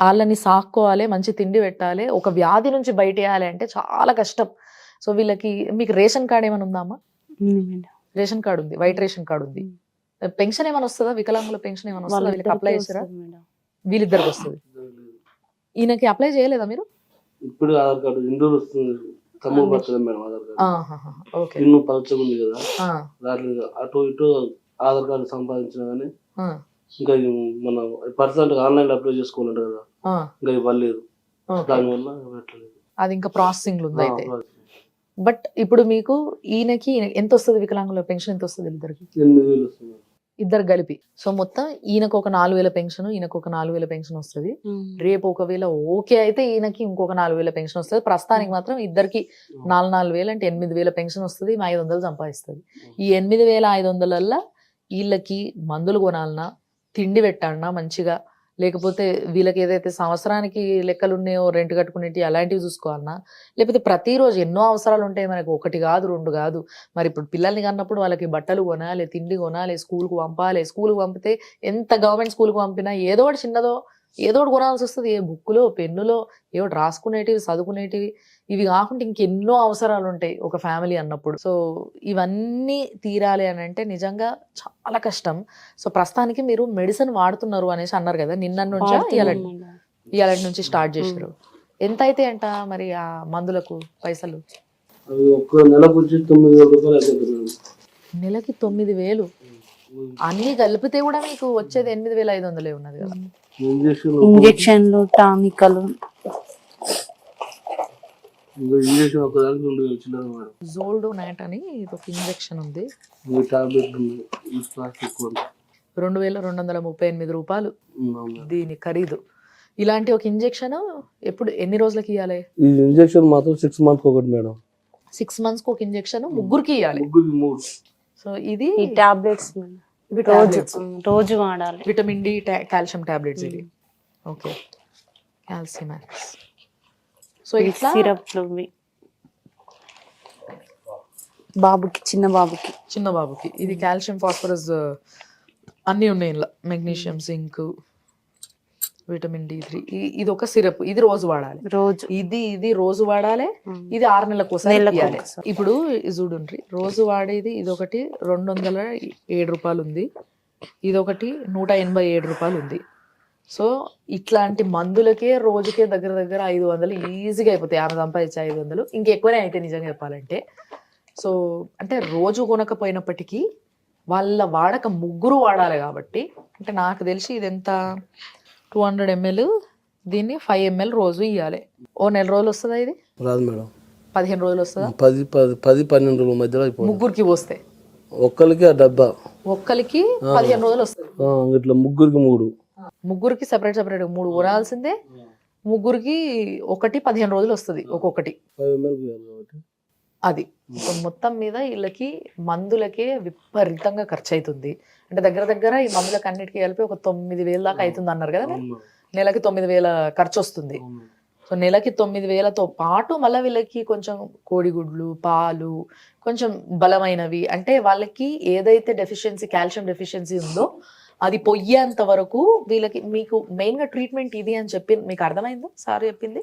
వాళ్ళని సాక్కోవాలి, మంచి తిండి పెట్టాలి, ఒక వ్యాధి నుంచి బయటేయాలి అంటే చాలా కష్టం. సో వీళ్ళకి, మీకు రేషన్ కార్డ్ ఏమైనా ఉందా అమ్మా? రేషన్ కార్డు ఉంది, వైట్ రేషన్ కార్డు ఉంది. పెన్షన్ ఏమైనా వస్తుందా? వికలాంగుల పెన్షన్ ఏమైనా వస్తుందా? వీళ్ళకి అప్లై చేస్తారా? వీళ్ళిద్దరికి వస్తుంది. ఈయనకి అప్లై చేయలేదా మీరు?
ఇప్పుడు ఆధార్ కార్డు ఇండోర్ వస్తుంది, తమ్ముడు పడుతుంది మేడం. ఆధార్ కార్డు ఇన్ను పరీక్ష ఉంది కదా, దాంట్లో అటు ఇటు ఆధార్ కార్డు సంపాదించిన కానీ ఇంకా మన పర్సనల్ ఆన్లైన్ అప్లై చేసుకోవాలంట కదా, ఇంకా ఇవ్వలేదు. దానివల్ల
అది ఇంకా ప్రాసెసింగ్ ఉంది అయితే. బట్ ఇప్పుడు మీకు ఈయనకి ఎంత వస్తుంది? వికలాంగుల పెన్షన్ ఎంత వస్తుంది? ఇద్దరికి
8,000 వస్తుంది,
ఇద్దరు కలిపి. సో మొత్తం ఈయనకు ఒక 4,000 పెన్షన్, ఈయనకు ఒక 4,000 పెన్షన్ వస్తుంది. రేపు ఒకవేళ ఓకే అయితే ఈయనకి ఇంకొక 4,000 పెన్షన్ వస్తుంది. ప్రస్తుతానికి మాత్రం ఇద్దరికి 4,000 అంటే 8,000 పెన్షన్ వస్తుంది. 500 సంపాదిస్తుంది. ఈ 8,500 వీళ్ళకి మందులు కొనాలన్నా, తిండి పెట్టాలన్నా మంచిగా, లేకపోతే వీళ్ళకి ఏదైతే సంవత్సరానికి లెక్కలు ఉన్నాయో రెంట్ కట్టుకునేవి అలాంటివి చూసుకోవాలన్నా, లేకపోతే ప్రతిరోజు ఎన్నో అవసరాలు ఉంటాయి మనకు, 1 కాదు 2 కాదు. మరి ఇప్పుడు పిల్లల్ని కన్నప్పుడు వాళ్ళకి బట్టలు కొనాలి, తిండి కొనాలి, స్కూల్కి పంపాలి. స్కూల్కి పంపితే ఎంత గవర్నమెంట్ స్కూల్కి పంపినా ఏదో ఒకటి చిన్నదో ఏదో ఒకటి కొనాల్సి వస్తుంది. ఏ బుక్కులో, పెన్నులో, ఏదో రాసుకునేటివి, చదువుకునేటివి. ఇవి కాకుండా ఇంకెన్నో అవసరాలు ఉంటాయి ఒక ఫ్యామిలీ అన్నప్పుడు. సో ఇవన్నీ తీరాలి అని అంటే నిజంగా చాలా కష్టం. సో ప్రస్తుతానికి మీరు మెడిసిన్ వాడుతున్నారు అనేసి అన్నారు కదా, నిన్న నుంచి ఇవాళ నుంచి స్టార్ట్ చేశారు. ఎంత అయితే అంట మరి ఆ మందులకు పైసలు?
ఒక్క నెలకు 9,000 రూపాయలు అవుతుంది.
నెలకి 9,000? అన్ని కలిపితే కూడా మీకు వచ్చేది 8,500 ఉన్నది కదా.
ఇంజక్షన్లు, టానికలు,
జోల్డో నైట్ అని ఒక ఇంజక్షన్ ఉంది, 2,238 రూపాయలు దీని ఖరీదు. ఇలాంటి ఒక ఇంజక్షన్ ఎన్ని రోజులకి ఇవ్వాలి?
ఈ ఇంజక్షన్ మాత్రం 6 months ఒకటి మేడం.
6 months ఒక ఇంజక్షన్ ముగ్గురికి ఇవ్వాలి. సో ఇది
టాబ్లెట్స్ రోజు వాడాలి.
విటమిన్ డి, కాల్షియం టాబ్లెట్స్ ఇది. ఓకే, కాల్సిమాక్స్. సో ఇట్లా
సిరప్లు బాబుకి, చిన్న బాబుకి
ఇది కాల్షియం, ఫాస్ఫరస్ అన్నీ ఉన్నాయి ఇందులో, మెగ్నీషియం, జింక్, విటమిన్ D3. ఇది ఒక సిరప్, ఇది రోజు వాడాలి. ఇది రోజు వాడాలి. ఇది 6 నెలలకు ఒకసారి. ఇప్పుడు చూడండి, రోజు వాడేది ఇది ఒకటి 207 రూపాయలు ఉంది, ఇది ఒకటి 187 రూపాయలు ఉంది. సో ఇట్లాంటి మందులకే రోజుకే దగ్గర దగ్గర 500 ఈజీగా అయిపోతాయి. ఆమె సంపాదించే 500 ఇంకెక్కువనే అయితే నిజంగా చెప్పాలంటే. సో అంటే రోజు కొనకపోయినప్పటికీ వాళ్ళ వాడక ముగ్గురు వాడాలి కాబట్టి, అంటే నాకు తెలిసి ఇది ఎంత 200 ml, దీన్ని 5 ml రోజు ఇవ్వాలి. ఓ నెల రోజులు వస్తుందా ఇది?
రాదు మేడం,
15 రోజులు వస్తుందా?
10-12 రోజుల మధ్యలో అయిపోతుంది.
ముగ్గురికి పోస్తే
ఒక్కరికి ఆ డబ్బా,
ఒక్కరికి 15 రోజులు వస్తుంది.
ఇట్లా ముగ్గురికి 3,
ముగ్గురికి సెపరేట్ 3 ఊరాల్సిందే. ముగ్గురికి ఒకటి 15 రోజులు వస్తుంది ఒక్కొక్కటి.
5 ml కాబట్టి
అది సో మొత్తం మీద వీళ్ళకి మందులకే విపరీతంగా ఖర్చు అవుతుంది. అంటే దగ్గర దగ్గర ఈ మందులకు అన్నిటికీ కలిపి ఒక 9,000 దాకా అవుతుంది అన్నారు కదా. నెలకి 9,000 ఖర్చు వస్తుంది. సో నెలకి 9,000తో పాటు మళ్ళీ వీళ్ళకి కొంచెం కోడిగుడ్లు, పాలు, కొంచెం బలమైనవి, అంటే వాళ్ళకి ఏదైతే డెఫిషియన్సీ, కాల్షియం డెఫిషియన్సీ ఉందో అది పొయ్యేంత వరకు వీళ్ళకి. మీకు మెయిన్గా ట్రీట్మెంట్ ఇది అని చెప్పి మీకు అర్థమైందా? సార్ చెప్పింది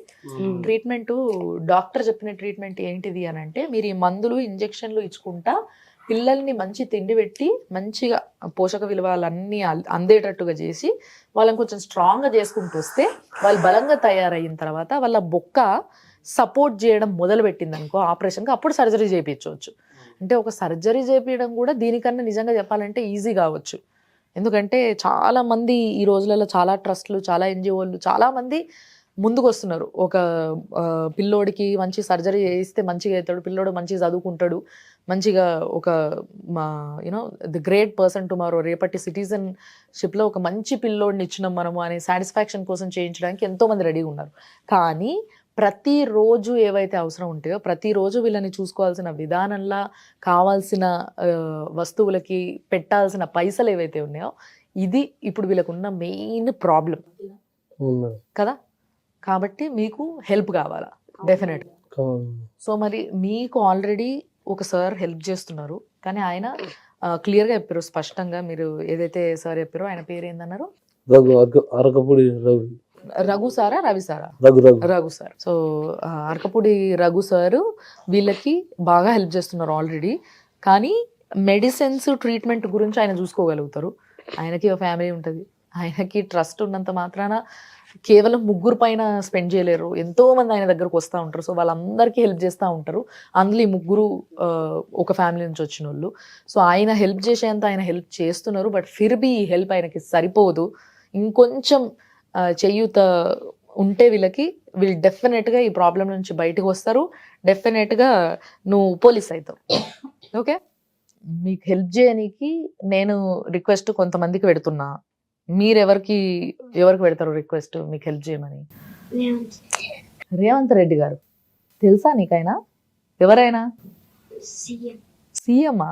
ట్రీట్మెంట్, డాక్టర్ చెప్పిన ట్రీట్మెంట్ ఏంటిది అని అంటే, మీరు ఈ మందులు ఇంజెక్షన్లు ఇచ్చుకుంటా పిల్లల్ని మంచి తిండి పెట్టి మంచిగా పోషక విలువలన్నీ అందేటట్టుగా చేసి వాళ్ళని కొంచెం స్ట్రాంగ్గా చేసుకుంటూ వస్తే వాళ్ళు బలంగా తయారయిన తర్వాత వాళ్ళ బొక్క సపోర్ట్ చేయడం మొదలు పెట్టింది అనుకో ఆపరేషన్కి, అప్పుడు సర్జరీ చేయించవచ్చు. అంటే ఒక సర్జరీ చేయించడం కూడా దీనికన్నా నిజంగా చెప్పాలంటే ఈజీ కావచ్చు. ఎందుకంటే చాలా మంది ఈ రోజులలో, చాలా ట్రస్ట్లు, చాలా ఎన్జిఓలు, చాలా మంది ముందుకు వస్తున్నారు. ఒక పిల్లోడికి మంచి సర్జరీ చేయిస్తే మంచిగా అవుతాడు, పిల్లోడు మంచిగా చదువుకుంటాడు, మంచిగా ఒక you know the great person tomorrow, రేపటి సిటిజన్షిప్లో ఒక మంచి పిల్లోడిని ఇచ్చినాం మనము అనే సాటిస్ఫాక్షన్ కోసం చేయించడానికి ఎంతోమంది రెడీగా ఉన్నారు. కానీ ప్రతిరోజు ఏవైతే అవసరం ఉంటాయో, ప్రతిరోజు వీళ్ళని చూసుకోవాల్సిన విధానంలా కావాల్సిన వస్తువులకి పెట్టాల్సిన పైసలు ఏవైతే ఉన్నాయో, ఇది ఇప్పుడు వీళ్ళకున్న మెయిన్ ప్రాబ్లం కదా. కాబట్టి మీకు హెల్ప్ కావాలా డెఫినెట్గా. సో మరి మీకు ఆల్రెడీ ఒక సార్ హెల్ప్ చేస్తున్నారు, కానీ ఆయన క్లియర్గా చెప్పారు స్పష్టంగా. మీరు ఏదైతే సార్ చెప్పారో ఆయన పేరు ఏందన్నారు?
అరకపూడి రవి.
రఘు సారా, రవి సారా? Raghu sir. So Arekapudi Raghu sir వీళ్ళకి బాగా హెల్ప్ చేస్తున్నారు ఆల్రెడీ. కానీ మెడిసిన్స్, ట్రీట్మెంట్ గురించి ఆయన చూసుకోగలుగుతారు. ఆయనకి ఒక ఫ్యామిలీ ఉంటుంది, ఆయనకి ట్రస్ట్ ఉన్నంత మాత్రాన కేవలం 3 పైన స్పెండ్ చేయలేరు. ఎంతో మంది ఆయన దగ్గరకు వస్తూ ఉంటారు. సో వాళ్ళందరికీ హెల్ప్ చేస్తూ ఉంటారు. అందులో ఈ 3 ఒక ఫ్యామిలీ నుంచి వచ్చిన వాళ్ళు. సో ఆయన హెల్ప్ చేసేంత ఆయన హెల్ప్ చేస్తున్నారు. బట్ ఫిర్బీ ఈ హెల్ప్ ఆయనకి సరిపోదు. ఇంకొంచెం చేయూత ఉంటే వీళ్ళు డెఫినెట్గా ఈ ప్రాబ్లం నుంచి బయటకు వస్తారు. డెఫినెట్గా నువ్వు పోలీస్ అవుతావు. ఓకే, మీకు హెల్ప్ చేయడానికి నేను రిక్వెస్ట్ కొంతమందికి పెడుతున్నా. మీరు ఎవరికి పెడతారు రిక్వెస్ట్ మీకు హెల్ప్ చేయమని? రేవంత్ రెడ్డి గారు తెలుసా నీకైనా? ఎవరైనా? సీఎమ్మా?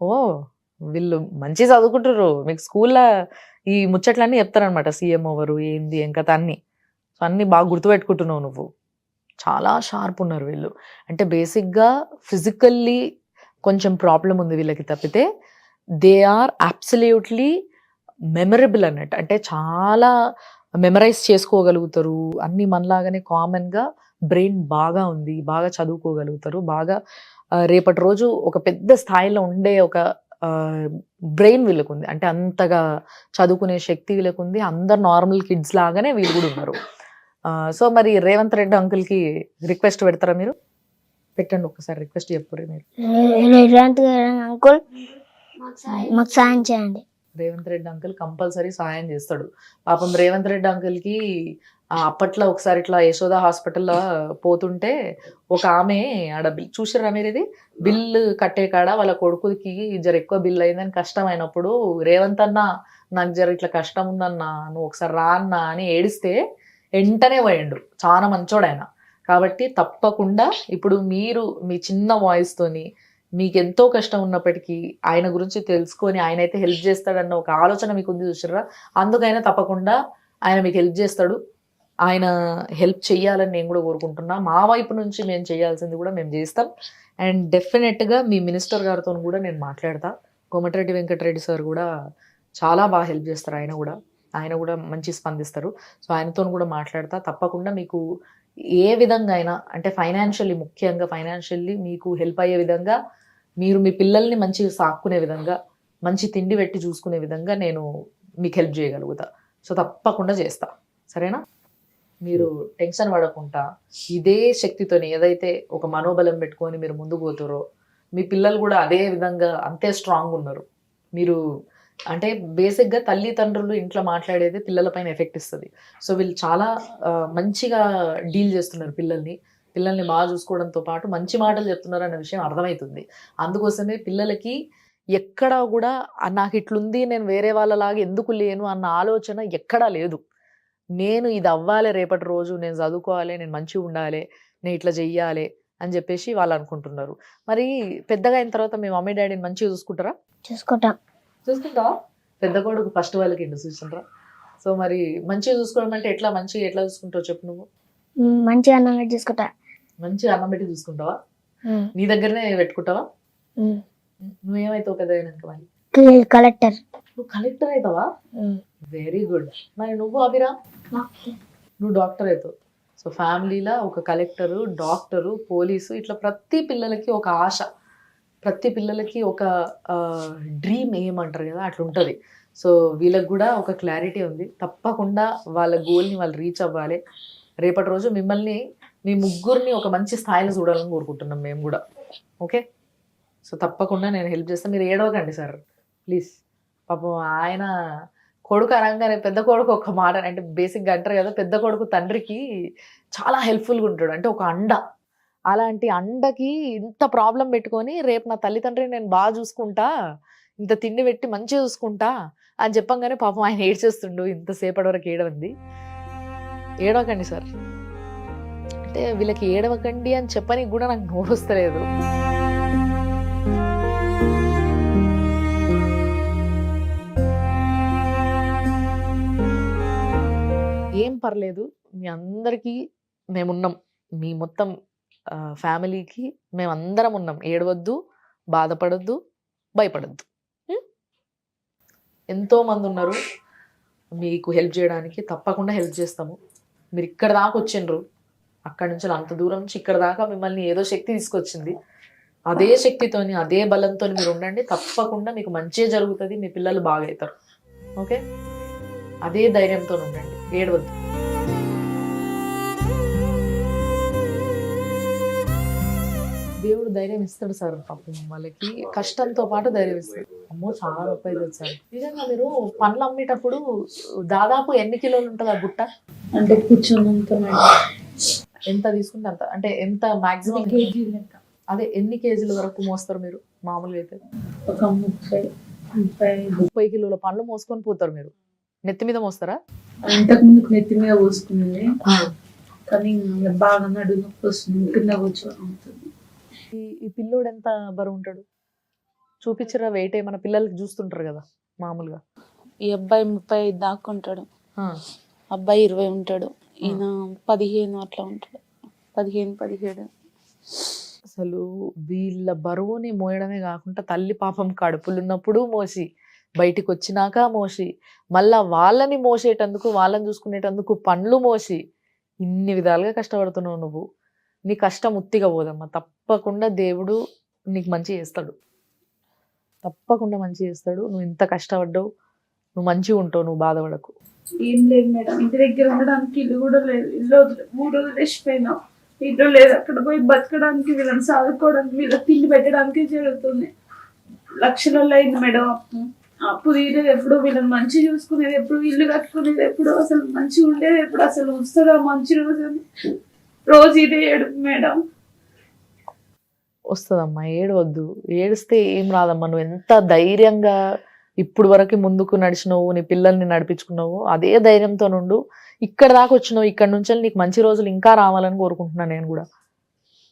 ఓ, వీళ్ళు మంచి చదువుకుంటారు. మీకు స్కూల్లో ఈ ముచ్చట్లన్నీ చెప్తారనమాట. సీఎం ఎవరు, ఏంది, ఏం కథ అన్నీ. సో అన్నీ బాగా గుర్తుపెట్టుకుంటున్నావు నువ్వు. చాలా షార్ప్ ఉన్నారు వీళ్ళు. అంటే బేసిక్గా ఫిజికల్లీ కొంచెం ప్రాబ్లం ఉంది వీళ్ళకి తప్పితే దే ఆర్ అబ్సల్యూట్లీ మెమరబుల్ అన్నట్టు. అంటే చాలా మెమరైజ్ చేసుకోగలుగుతారు అన్నీ. మనలాగానే కామన్గా బ్రెయిన్ బాగా ఉంది, బాగా చదువుకోగలుగుతారు, బాగా రేపటి రోజు ఒక పెద్ద స్థాయిలో ఉండే ఒక బ్రెయిన్ వీళ్ళకు ఉంది. అంటే అంతగా చదువుకునే శక్తి వీళ్ళకు ఉంది. అందరు నార్మల్ కిడ్స్ లాగానే వీళ్ళు కూడా ఉన్నారు. సో మరి రేవంత్ రెడ్డి అంకుల్కి రిక్వెస్ట్ పెడతారా మీరు? పెట్టండి ఒకసారి రిక్వెస్ట్ చెప్పరు మీరు.
రేవంత్ అంకుల్ మాకు సాయం చేయండి.
రేవంత్ రెడ్డి అంకుల్ కంపల్సరీ సహాయం చేస్తాడు. పాపం రేవంత్ రెడ్డి అంకుల్కి అప్పట్లో ఒకసారి ఇట్లా యశోద హాస్పిటల్లో పోతుంటే ఒక ఆమె ఆడ బిల్ చూసారా మీరు? ఇది బిల్లు కట్టే కాడ వాళ్ళ కొడుకుకి జర ఎక్కువ బిల్ అయిందని కష్టం అయినప్పుడు రేవంత్ అన్న నాకు జర ఇట్లా కష్టం ఉందన్నా నువ్వు ఒకసారి రా అన్నా అని ఏడిస్తే వెంటనే పోయిండు. చాలా మంచోడు ఆయన. కాబట్టి తప్పకుండా ఇప్పుడు మీరు మీ చిన్న వాయిస్తోని మీకు ఎంతో కష్టం ఉన్నప్పటికీ ఆయన గురించి తెలుసుకొని ఆయన అయితే హెల్ప్ చేస్తాడన్న ఒక ఆలోచన మీకు ఉంది చూసారా, అందుకైనా తప్పకుండా ఆయన మీకు హెల్ప్ చేస్తాడు. ఆయన హెల్ప్ చేయాలని నేను కూడా కోరుకుంటున్నా. మా వైపు నుంచి మేము చేయాల్సింది కూడా మేము చేస్తాం. అండ్ డెఫినెట్గా మీ మినిస్టర్ గారితో కూడా నేను మాట్లాడతా. కోమటిరెడ్డి వెంకటరెడ్డి సార్ కూడా చాలా బాగా హెల్ప్ చేస్తారు. ఆయన కూడా మంచి స్పందిస్తారు. సో ఆయనతో కూడా మాట్లాడతా. తప్పకుండా మీకు ఏ విధంగా అయినా, అంటే ఫైనాన్షియల్లీ, ముఖ్యంగా ఫైనాన్షియల్లీ మీకు హెల్ప్ అయ్యే విధంగా, మీరు మీ పిల్లల్ని మంచిగా సాక్కునే విధంగా, మంచి తిండి పెట్టి చూసుకునే విధంగా నేను మీకు హెల్ప్ చేయగలుగుతా. సో తప్పకుండా చేస్తా, సరేనా? మీరు టెన్షన్ పడకుండా ఇదే శక్తితోని ఏదైతే ఒక మనోబలం పెట్టుకొని మీరు ముందుకు పోతారో మీ పిల్లలు కూడా అదే విధంగా అంతే స్ట్రాంగ్ ఉన్నారు. మీరు అంటే బేసిక్గా తల్లిదండ్రులు ఇంట్లో మాట్లాడేది పిల్లలపైన ఎఫెక్ట్ ఇస్తుంది. సో వీళ్ళు చాలా మంచిగా డీల్ చేస్తున్నారు పిల్లల్ని బాగా చూసుకోవడంతో పాటు మంచి మాటలు చెప్తున్నారు అనే విషయం అర్థమవుతుంది. అందుకోసమే పిల్లలకి ఎక్కడా కూడా నాకు ఇట్లుంది, నేను వేరే వాళ్ళలాగా ఎందుకు లేను అన్న ఆలోచన ఎక్కడా లేదు. నేను ఇది అవ్వాలి, రేపటి రోజు నేను చదువుకోవాలి, నేను మంచిగా ఉండాలి, నేను ఇట్లా చెయ్యాలి అని చెప్పేసి వాళ్ళు అనుకుంటున్నారు. మరి పెద్దగా అయిన తర్వాత మీ మమ్మీ డాడీని మంచిగా చూసుకుంటారా? చూసుకుంటావా? పెద్ద కొడుకు ఫస్ట్ వాళ్ళకి చూసుకుంటారా? సో మరి మంచిగా చూసుకోవడం అంటే మంచిగా ఎట్లా చూసుకుంటావు చెప్పు నువ్వు?
మంచిగా అన్నం పెట్టి చూసుకుంటా.
మంచిగా అన్నం పెట్టి చూసుకుంటావా? నీ దగ్గరనే పెట్టుకుంటావా? నువ్వేమైతావు పెద్ద అయినాక? మరి
కలెక్టర్.
నువ్వు కలెక్టర్ అవుతావా? Very good. మరి నువ్వు అభిరా? నువ్వు డాక్టర్ అవుతావు. సో ఫ్యామిలీలో ఒక కలెక్టరు, డాక్టరు, పోలీసు, ఇట్లా ప్రతి పిల్లలకి ఒక ఆశ, ప్రతి పిల్లలకి ఒక డ్రీమ్ ఏమంటారు కదా అట్లా ఉంటుంది. సో వీళ్ళకి కూడా ఒక క్లారిటీ ఉంది. తప్పకుండా వాళ్ళ గోల్ని వాళ్ళు రీచ్ అవ్వాలి. రేపటి రోజు మిమ్మల్ని మీ ముగ్గురిని ఒక మంచి స్థాయిలో చూడాలని కోరుకుంటున్నాం మేము కూడా. ఓకే, సో తప్పకుండా నేను హెల్ప్ చేస్తాను. మీరు ఏడవకండి సార్ ప్లీజ్. పాపం ఆయన కొడుకు అనగానే పెద్ద కొడుకు ఒక మాట అంటే బేసిక్గా అంటారు కదా, పెద్ద కొడుకు తండ్రికి చాలా హెల్ప్ఫుల్గా ఉంటాడు, అంటే ఒక అండ. అలాంటి అండకి ఇంత ప్రాబ్లం పెట్టుకొని రేపు నా తల్లిదండ్రిని నేను బాగా చూసుకుంటా, ఇంత తిండి పెట్టి మంచిగా చూసుకుంటా అని చెప్పంగానే పాపం ఆయన ఏడ్చేస్తుండు. ఇంతసేపటి వరకు ఏడవంది. ఏడవకండి సార్ అంటే వీళ్ళకి ఏడవకండి అని చెప్పడానికి కూడా నాకు నోరు వస్తలేదు. ఏం పర్లేదు, మీ అందరికీ మేమున్నాం, మీ మొత్తం ఫ్యామిలీకి మేమందరం ఉన్నాం. ఏడవద్దు, బాధపడద్దు, భయపడద్దు. ఎంతోమంది ఉన్నారు మీకు హెల్ప్ చేయడానికి, తప్పకుండా హెల్ప్ చేస్తాము. మీరు ఇక్కడ దాకా వచ్చిండ్రు, అక్కడి నుంచి అంత దూరం నుంచి ఇక్కడ దాకా మిమ్మల్ని ఏదో శక్తి తీసుకొచ్చింది. అదే శక్తితోని అదే బలంతో మీరు ఉండండి. తప్పకుండా మీకు మంచిగా జరుగుతుంది, మీ పిల్లలు బాగా అవుతారు. ఓకే, అదే ధైర్యంతో ఉండండి, ఏడవద్దు. దేవుడు ధైర్యం ఇస్తాడు సార్. పాపం వాళ్ళకి కష్టంతో పాటు ధైర్యం ఇస్తాడు. అమ్మో చాలా గొప్ప ఇది సార్. నిజంగా మీరు పండ్లు అమ్మేటప్పుడు దాదాపు ఎన్ని కిలోలు ఉంటుంది ఆ బుట్ట?
అంటే కూర్చొన్నంత
ఎంత తీసుకుంటే అంత, అంటే ఎంత మాక్సిమం
కేజీలు లెక్క.
అదే ఎన్ని కేజీల వరకు మోస్తారు మీరు మామూలుగా అయితే?
ఒక 30
కిలోల పండ్లు మోసుకొని పోతారు మీరు. నెత్తి మీద మోస్తారా?
ఇంతకు ముందుకు నెత్తి మీద పోసుకునేది, కానీ బాగా నడుము నొప్పి వస్తుంది, కింద కూర్చొని.
ఈ పిల్లోడు ఎంత బరువు ఉంటాడు చూపించరా? వెయిట్ ఏమన్నా పిల్లలకి చూస్తుంటారు కదా మామూలుగా.
ఈ అబ్బాయి 35 దాకా ఉంటాడు, అబ్బాయి 20 ఉంటాడు, ఈయన 15 అట్లా ఉంటాడు, 15-17.
అసలు వీళ్ళ బరువుని మోయడమే కాకుండా తల్లి పాపం కడుపులు ఉన్నప్పుడు మోసి, బయటికి వచ్చినాక మోసి, మళ్ళా వాళ్ళని మోసేటందుకు, వాళ్ళని చూసుకునేటందుకు పండ్లు మోసి, ఇన్ని విధాలుగా కష్టపడుతున్నావు నువ్వు. నీ కష్టం ఉత్తిగా పోదమ్మా. తప్పకుండా దేవుడు నీకు మంచి చేస్తాడు, తప్పకుండా మంచి చేస్తాడు. నువ్వు ఇంత కష్టపడ్డావు, నువ్వు మంచిగా ఉంటావు, నువ్వు బాధపడకు.
ఏం లేదు మేడం, ఇంటి దగ్గర ఉండడానికి ఇల్లు కూడా లేదు. ఇల్లు 3 రోజులు వేసిపోయినాం, ఇల్లు లేదు. అక్కడ పోయి బతకడానికి, వీళ్ళని చదువుకోవడానికి, వీళ్ళకి తిండి పెట్టడానికి జరుగుతుంది. లక్షలలో అయింది మేడం అప్పు తీరేది ఎప్పుడు, వీళ్ళని మంచి చూసుకునేది ఎప్పుడు, ఇల్లు కట్టుకునేది ఎప్పుడు, అసలు మంచిగా ఉండేది ఎప్పుడు, అసలు వస్తుందా మంచి రోజు? రోజు ఇదే ఏడుపు మేడం.
వస్తుందమ్మా, ఏడవద్దు. ఏడిస్తే ఏం రాదమ్మా. నువ్వు ఎంత ధైర్యంగా ఇప్పుడు వరకు ముందుకు నడిచినావు, నీ పిల్లల్ని నడిపించుకున్నావు, అదే ధైర్యంతో నుండు ఇక్కడ దాకా వచ్చినావు. ఇక్కడ నుంచి నీకు మంచి రోజులు ఇంకా రావాలని కోరుకుంటున్నాను నేను కూడా.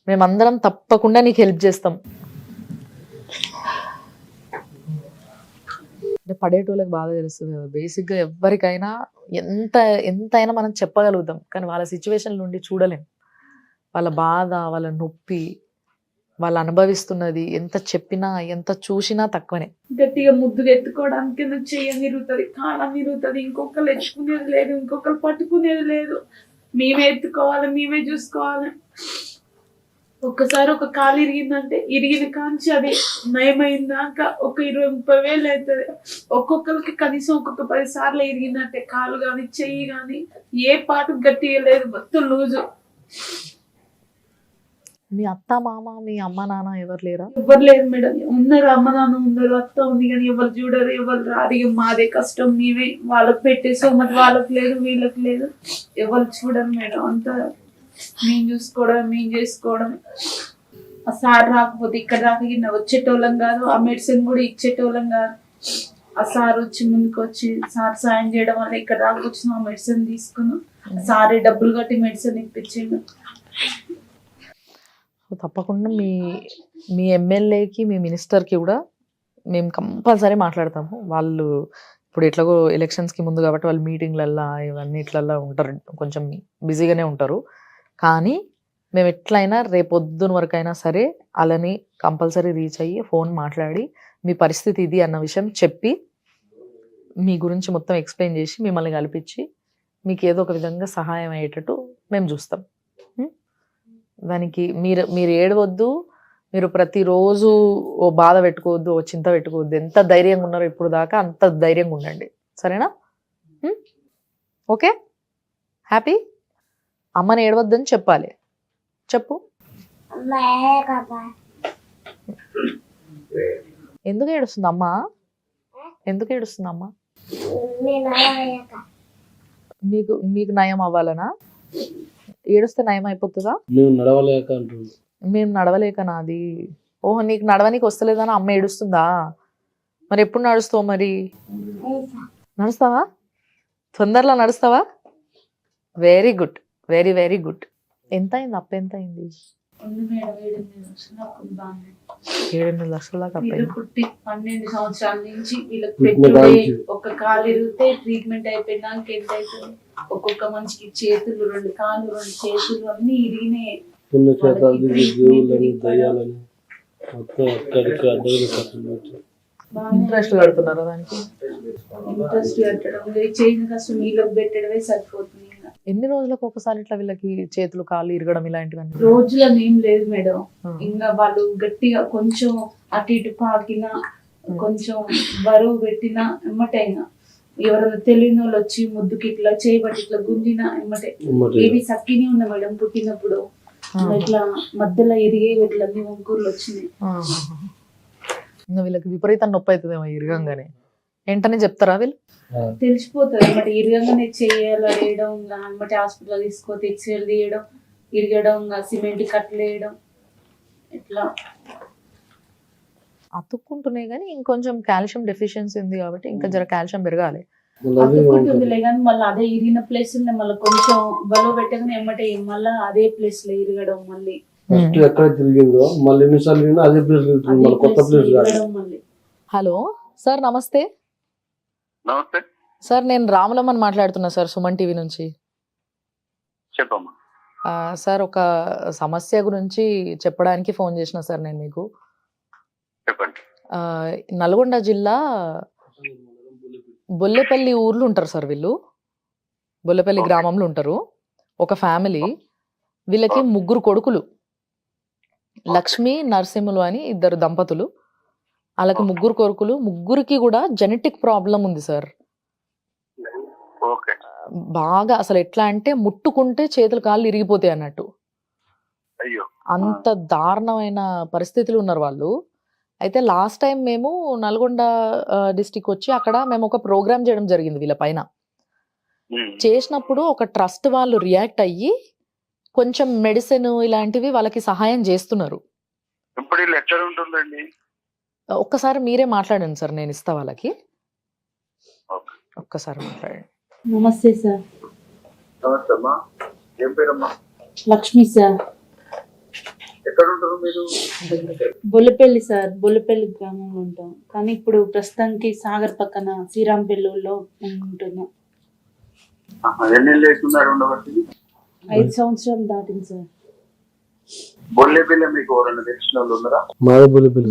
మేమందరం తప్పకుండా నీకు హెల్ప్ చేస్తాం. అంటే పడేటోళ్ళకి బాధ తెలుస్తుంది కదా. బేసిక్గా ఎవరికైనా ఎంతైనా మనం చెప్పగలుగుతాం, కానీ వాళ్ళ సిచ్యువేషన్ నుండి చూడలేం. వాళ్ళ బాధ, వాళ్ళ నొప్పి, వాళ్ళు అనుభవిస్తున్నది ఎంత చెప్పినా ఎంత చూసినా తక్కువనే.
గట్టిగా ముద్దుగా ఎత్తుకోవడానికి చెయ్యం తిరుగుతుంది, కాలం తిరుగుతుంది, ఇంకొకరు ఎత్తుకునేది లేదు, ఇంకొకరు పట్టుకునేది లేదు. మేమే ఎత్తుకోవాలి, మేమే చూసుకోవాలి. ఒక్కసారి ఒక కాలు ఇరిగిందంటే ఇరిగిన కాంచి అది నయమైందాక ఒక 20-30 వేలు అవుతుంది. ఒక్కొక్కరికి కనీసం ఒక్కొక్క 10 సార్లు ఇరిగిందంటే కాలు కానీ చెయ్యి కానీ ఏ పాటు గట్టిగా లేదు, మొత్తం లూజు.
మీ అత్త మామ మీ అమ్మ నాన్న ఎవరు లేరా?
ఎవరు లేరు మేడం. ఉన్నారు, అమ్మ నాన్న ఉన్నారు, అత్త ఉంది, కానీ ఎవరు చూడరు, ఎవరు రారు. ఇక మాదే కష్టం, మేమే వాళ్ళకి పెట్టే సోమతి వాళ్ళకి లేదు, వీళ్ళకి లేదు, ఎవరు చూడరు మేడం. అంతా మేము చూసుకోవడం, మేము చేసుకోవడం. ఆ సార్ రాకపోతే ఇక్కడ దాకా వచ్చేటోళ్ళం కాదు, ఆ మెడిసిన్ కూడా ఇచ్చేటోళ్ళం కాదు. ఆ సార్ వచ్చి ముందుకు వచ్చి సార్ సాయం చేయడం వల్ల ఇక్కడ దాకా వచ్చిన ఆ మెడిసిన్ తీసుకున్నాం. సారే డబ్బులు కట్టి మెడిసిన్ ఇప్పించిండు.
సో తప్పకుండా మీ ఎమ్మెల్యేకి మీ మినిస్టర్కి కూడా మేము కంపల్సరీ మాట్లాడతాము. వాళ్ళు ఇప్పుడు ఎట్లాగో ఎలక్షన్స్కి ముందు కాబట్టి వాళ్ళు మీటింగ్లల్లో ఇవన్నిట్లల్లో ఉంటారు, కొంచెం బిజీగానే ఉంటారు. కానీ మేము ఎట్లయినా రేపొద్దున వరకైనా సరే అలాని కంపల్సరీ రీచ్ అయ్యి ఫోన్ మాట్లాడి మీ పరిస్థితి ఇది అన్న విషయం చెప్పి మీ గురించి మొత్తం ఎక్స్ప్లెయిన్ చేసి మిమ్మల్ని కల్పించి మీకు ఏదో ఒక విధంగా సహాయం అయ్యేటట్టు మేము చూస్తాం. దానికి మీరు ఏడవద్దు, మీరు ప్రతిరోజు ఓ బాధ పెట్టుకోవద్దు, ఓ చింత పెట్టుకోవద్దు. ఎంత ధైర్యంగా ఉన్నారో ఇప్పుడు దాకా అంత ధైర్యంగా ఉండండి, సరేనా? Okay, happy. అమ్మని ఏడవద్దని చెప్పాలి, చెప్పు. ఎందుకు ఏడుస్తుంది అమ్మ? ఎందుకు ఏడుస్తుంది అమ్మ? మీకు నయం అవ్వాలనా? ఏడుస్తే నయం అయిపోతుందా? మేము నడవలేక నాది. ఓహో, నీకు నడవనీకి వస్తలేదని అమ్మ ఏడుస్తుందా? మరి ఎప్పుడు నడుస్తావు? మరి నడుస్తావా? తొందరలో నడుస్తావా? Very good, very very good. ఎంత అయింది అప్ప? ఎంత అయింది? 7-8 లక్షల దాకా
వీళ్ళు పుట్టి 12 సంవత్సరాల నుంచి వీళ్ళకి పెట్టుబడి ఒక కాలు ఇరిగితే ట్రీట్మెంట్ అయిపోయినాక ఎంత అవుతుంది? ఒక్కొక్క మనిషికి చేతులు, 2 కాళ్ళు, 2 చేతులు అన్ని ఇరిగినాయి.
ఇంట్రెస్ట్ కడుతున్నారా దానికి?
ఇంట్రెస్ట్ కట్టడం, చేసిన కష్టం వీళ్ళకి పెట్టడమే సరిపోతుంది.
ఎన్ని రోజులకు ఒకసారి ఇట్లా వీళ్ళకి చేతులు కాళ్ళు ఇరగడం ఇలాంటివన్నీ?
రోజులని ఏం లేదు మేడం. ఇంకా వాళ్ళు గట్టిగా కొంచెం అటు ఇటు పాకినా, కొంచెం బరువు పెట్టినా ఎమ్మటైనా, ఎవరైనా తెలియని వాళ్ళు వచ్చి ముద్దుకి ఇట్లా చేయబట్టి ఇట్లా గుంజినా ఎమ్మటే. ఇవి సక్కినే ఉన్నాయి మేడం. పుట్టినప్పుడు ఇట్లా మధ్యలో ఇరిగే ఇట్లా వంకూర్లు వచ్చినాయి.
ఇంకా వీళ్ళకి విపరీతం నొప్పి అవుతుందేమో ఇరగంగానే. వెంటనే చెప్తారా వీళ్ళు?
తెలిసిపోతుంది అన్నమాట. ఇరగంగానే చేయాలి వేయడం, అన్నమాట హాస్పిటల్ తీసుకోతే ఎక్స్రేలు తీయడం, ఇరగడం, సిమెంట్ కట్టలు వేయడం, ఇట్లా
అతుక్కుంటున్నాయి. కానీ ఇంకొంచెం కాల్షియం డెఫిషియన్సీ ఉంది కాబట్టి ఇంకా జర కాల్షియం పెరగాలి.
అతుక్కుంటుందిలే కానీ మళ్ళీ అదే ఇరిగిన ప్లేస్ మళ్ళీ కొంచెం బరువు పెట్టగానే ఎమ్మటే మళ్ళీ అదే ప్లేస్ లో ఇరగడం, మళ్ళీ
ఎక్కడ తిరిగిందో మళ్ళీ ఎన్నిసార్లు అదే ప్లేస్ కొత్త ప్లేస్.
మళ్ళీ.
హలో సార్, నమస్తే.
నమస్తే
సార్, నేను రాములమ్మని మాట్లాడుతున్నా సార్, సుమన్ టీవీ నుంచి.
చెప్పమ్మా.
సార్, ఒక సమస్య గురించి చెప్పడానికి ఫోన్ చేసిన సార్ నేను మీకు.
చెప్పండి.
నల్గొండ జిల్లా బొల్లెపల్లి ఊర్లు ఉంటారు సార్ వీళ్ళు. బొల్లెపల్లి గ్రామంలో ఉంటారు. ఒక ఫ్యామిలీ, వీళ్ళకి 3 కొడుకులు, లక్ష్మి నరసింహులు అని 2 దంపతులు. వాళ్ళకి 3 కొడుకులు, 3కి కూడా జెనెటిక్ ప్రాబ్లం ఉంది సార్. బాగా అసలు ఎట్లా అంటే ముట్టుకుంటే చేతులు కాళ్ళు ఇరిగిపోతాయి అన్నట్టు. అంత దారుణమైన పరిస్థితులు ఉన్నారు వాళ్ళు. అయితే లాస్ట్ టైం మేము నల్గొండ డిస్టిక్ వచ్చి అక్కడ మేము ఒక ప్రోగ్రామ్ చేయడం జరిగింది వీళ్ళ పైన. చేసినప్పుడు ఒక ట్రస్ట్ వాళ్ళు రియాక్ట్ అయ్యి కొంచెం మెడిసిన్ ఇలాంటివి వాళ్ళకి సహాయం చేస్తున్నారు. ఒక్కసారి మీరే మాట్లాడండి సార్, నేను ఇస్తా వాళ్ళకి. ఒక్కసారి మాట్లాడండి.
నమస్తే సార్.
నమస్తే అమ్మా. ఏం పేరమ్మా?
లక్ష్మి సార్.
ఎక్కడ ఉంటారు మీరు?
బొల్లపల్లి సార్, బొల్లపల్లి గ్రామంలో ఉంటాం. కానీ ఇప్పుడు ప్రస్తుతానికి సాగర్ పక్కన శ్రీరాంపల్లిలో ఉంటున్నాం.
ఎన్ని లేకున్నారు ఉండబట్టి?
5 సంవత్సరాలు దాటింది సార్.
బొల్లెపల్లి మీకు ఎవరైనా తెలిసిన వాళ్ళు ఉన్నారా?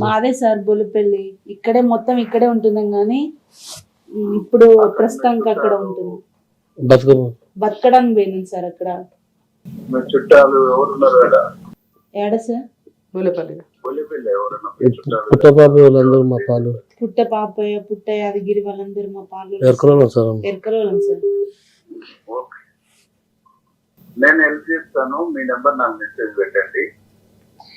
మాదే సార్ బొల్లపల్లి. ఇక్కడే మొత్తం ఇక్కడే ఉంటున్నాం కానీ ఇప్పుడు ప్రస్తుతానికి అక్కడ ఉంటున్నాం.
బతకడానికి
పోయినాం సార్ అక్కడ.
చుట్టాలు ఎవరున్నారు?
ఏడ సార్
బోలేపల్లి.
బొల్లిపల్లి ఎవరన్నా మీ చుట్టాలు
పుట్టపాప వాళ్ళందరూ మా పాలు
పుట్ట పాపయ్య పుట్ట యాదగిరి వాళ్ళందరూ మా పాలు
ఎక్కడో సార్.
ఎరకలోలం సార్.
ఓకే. నేను హెల్ప్ చేస్తాను, మీ నెంబర్ నాకు మెసేజ్ పెట్టండి,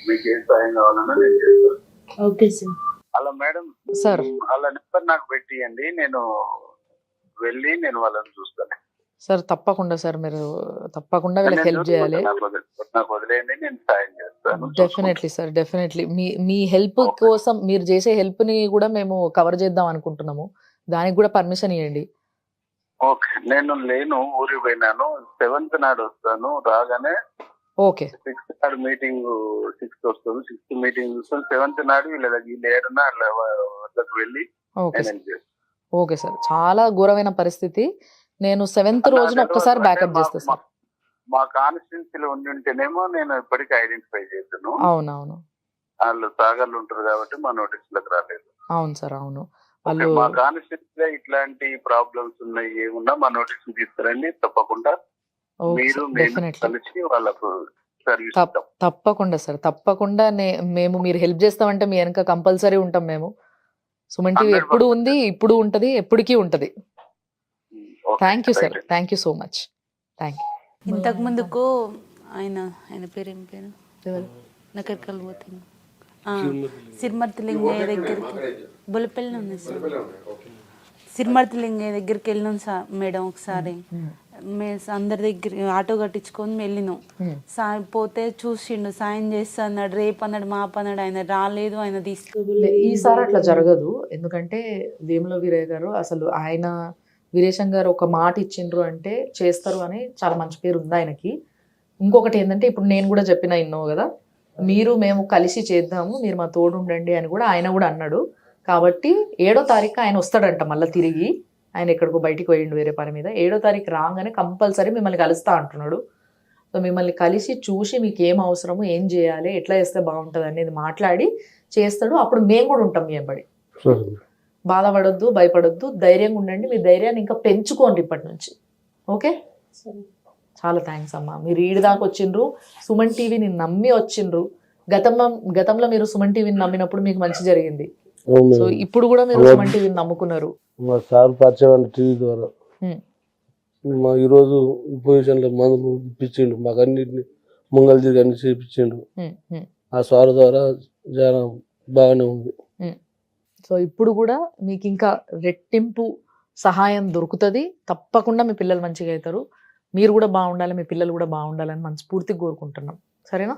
మీకు ఏం సాయం కావాలన్నా నేను చేస్తాను.
Okay sir.
అలా మేడం
సార్.
వాళ్ళ నెంబర్ నాకు పెట్టియండి, నేను వెళ్ళి నేను వాళ్ళని చూస్తాను.
సార్ తప్పకుండా సార్, మీరు తప్పకుండా వీళ్ళకి హెల్ప్ చేయాలి.
నాకు వదిలేయండి, నేను సాయం చేస్తాను.
డెఫినెట్లీ సార్, డెఫినెట్లీ మీ హెల్ప్ కోసం, మీరు చేసే హెల్ప్ ని కూడా మేము కవర్ చేద్దాం అనుకుంటున్నాము. దానికి కూడా పర్మిషన్ ఇవ్వండి.
ఓకే. నేను లేను, ఊరికి పోయినాను. 7th నాడు వస్తాను. రాగానే
ఓకే
6th నాడు మీటింగ్, 6th వస్తుంది. 6th మీటింగ్ చూస్తాను. 7th నాడు వీళ్ళ దగ్గర ఏడున్నా వాళ్ళకి వెళ్ళి
ఓకే
నేను
సార్.
help చేస్తాను.
ఓకే సార్, చాలా ఘోరమైన పరిస్థితి. నేను 7th రోజున ఒక్కసారి బ్యాకప్ చేస్తా సార్.
మా కాన్స్టిట్యున్సీలో ఉండి ఉంటేనేమో నేను ఇప్పటికీ ఐడెంటిఫై చేస్తాను.
అవునవును.
వాళ్ళు సాగర్లు ఉంటారు కాబట్టి మా నోటీసులకు రాలేదు.
అవును సార్, అవును.
ఓకే,
వాళ్ళు
మా కాన్స్టిట్యున్సీలో ఇట్లాంటి ప్రాబ్లమ్స్ ఉన్నాయి ఏమున్నా మా నోటీస్ తీసుకురండి. తప్పకుండా మీరు మేము
డెఫినెట్లీ
కలిసి వాళ్ళకు సర్వీస్ ఇస్తాం.
తప్పకుండా సార్, తప్పకుండా మేము మీరు హెల్ప్ చేస్తామంటే మీ వెనక కంపల్సరీ ఉంటాం మేము. సుమన్ టీవీ
100%
ఎప్పుడు ఉంది, ఇప్పుడు ఉంటది, ఎప్పటికీ ఉంటది.
Okay,
thank you sir,
right.
Thank you so much. Thank you.
ఇంతకు ముందుకు ఆయన పేరు ఏం పేరు నాకు ఎక్కడ పోతుంది సిరిమర్తి లింగయ్య దగ్గరికి బొలిపల్లి ఉంది సార్. సిరిమర్తి లింగయ్య దగ్గరికి వెళ్ళినాం సార్ మేడం ఒకసారి. మేము అందరి దగ్గర ఆటో కట్టించుకొని వెళ్ళినాం. పోతే చూసిండు, సాయం చేస్తా అన్నాడు, రేపు అన్నాడు, మాపు అన్నాడు. ఆయన రాలేదు, ఆయన
ఈసారి అట్లా జరగదు. ఎందుకంటే వేముల వీరయ్య గారు అసలు ఆయన వీరేశం గారు ఒక మాట ఇచ్చిండ్రు అంటే చేస్తారు అని చాలా మంచి పేరు ఉంది ఆయనకి. ఇంకొకటి ఏంటంటే ఇప్పుడు నేను కూడా చెప్పిన ఇన్నావు కదా, మేము కలిసి చేద్దాము, మీరు మా తోడు ఉండండి అని కూడా ఆయన కూడా అన్నాడు. కాబట్టి 7వ తారీఖు ఆయన వస్తాడంట మళ్ళీ తిరిగి. ఆయన ఎక్కడికో బయటికి పోయిండు వేరే పని మీద. 7వ తారీఖు రాగానే కంపల్సరీ మిమ్మల్ని కలుస్తా అంటున్నాడు. సో మిమ్మల్ని కలిసి చూసి మీకు ఏం అవసరము, ఏం చేయాలి, ఎట్లా చేస్తే బాగుంటుంది అనేది మాట్లాడి చేస్తాడు. అప్పుడు మేము కూడా ఉంటాం మీ వెంబడి. బాధపడొద్దు, భయపడొద్దు, ధైర్యంగా ఉండండి. మీ ధైర్యాన్ని ఇంకా పెంచుకోండి ఇప్పటి నుంచి. ఓకే, చాలా థ్యాంక్స్ అమ్మా. మీరు ఈడి దాకా వచ్చిండ్రు, సుమన్ టీవీని నమ్మి వచ్చిండ్రు. గతంలో మీరు సుమన్ టీవీని నమ్మినప్పుడు మీకు మంచి జరిగింది. సో ఇప్పుడు కూడా మీరు సుమన్ టీవీని నమ్ముకున్నారు.
మా సార్ పరిచయం టీవీ ద్వారా మా ఈరోజు ఈ పొజిషన్లో మందులు ఇప్పించిండు, మాకు అన్నింటిని ముంగల్ తిరిగి అన్ని చేయించిండు. ఆ సార్ ద్వారా చాలా బాగానే ఉంది.
సో ఇప్పుడు కూడా మీకు ఇంకా రెట్టింపు సహాయం దొరుకుతుంది. తప్పకుండా మీ పిల్లలు మంచిగా అవుతారు. మీరు కూడా బాగుండాలి, మీ పిల్లలు కూడా బాగుండాలని మనస్ఫూర్తిగా కోరుకుంటున్నాం. సరేనా?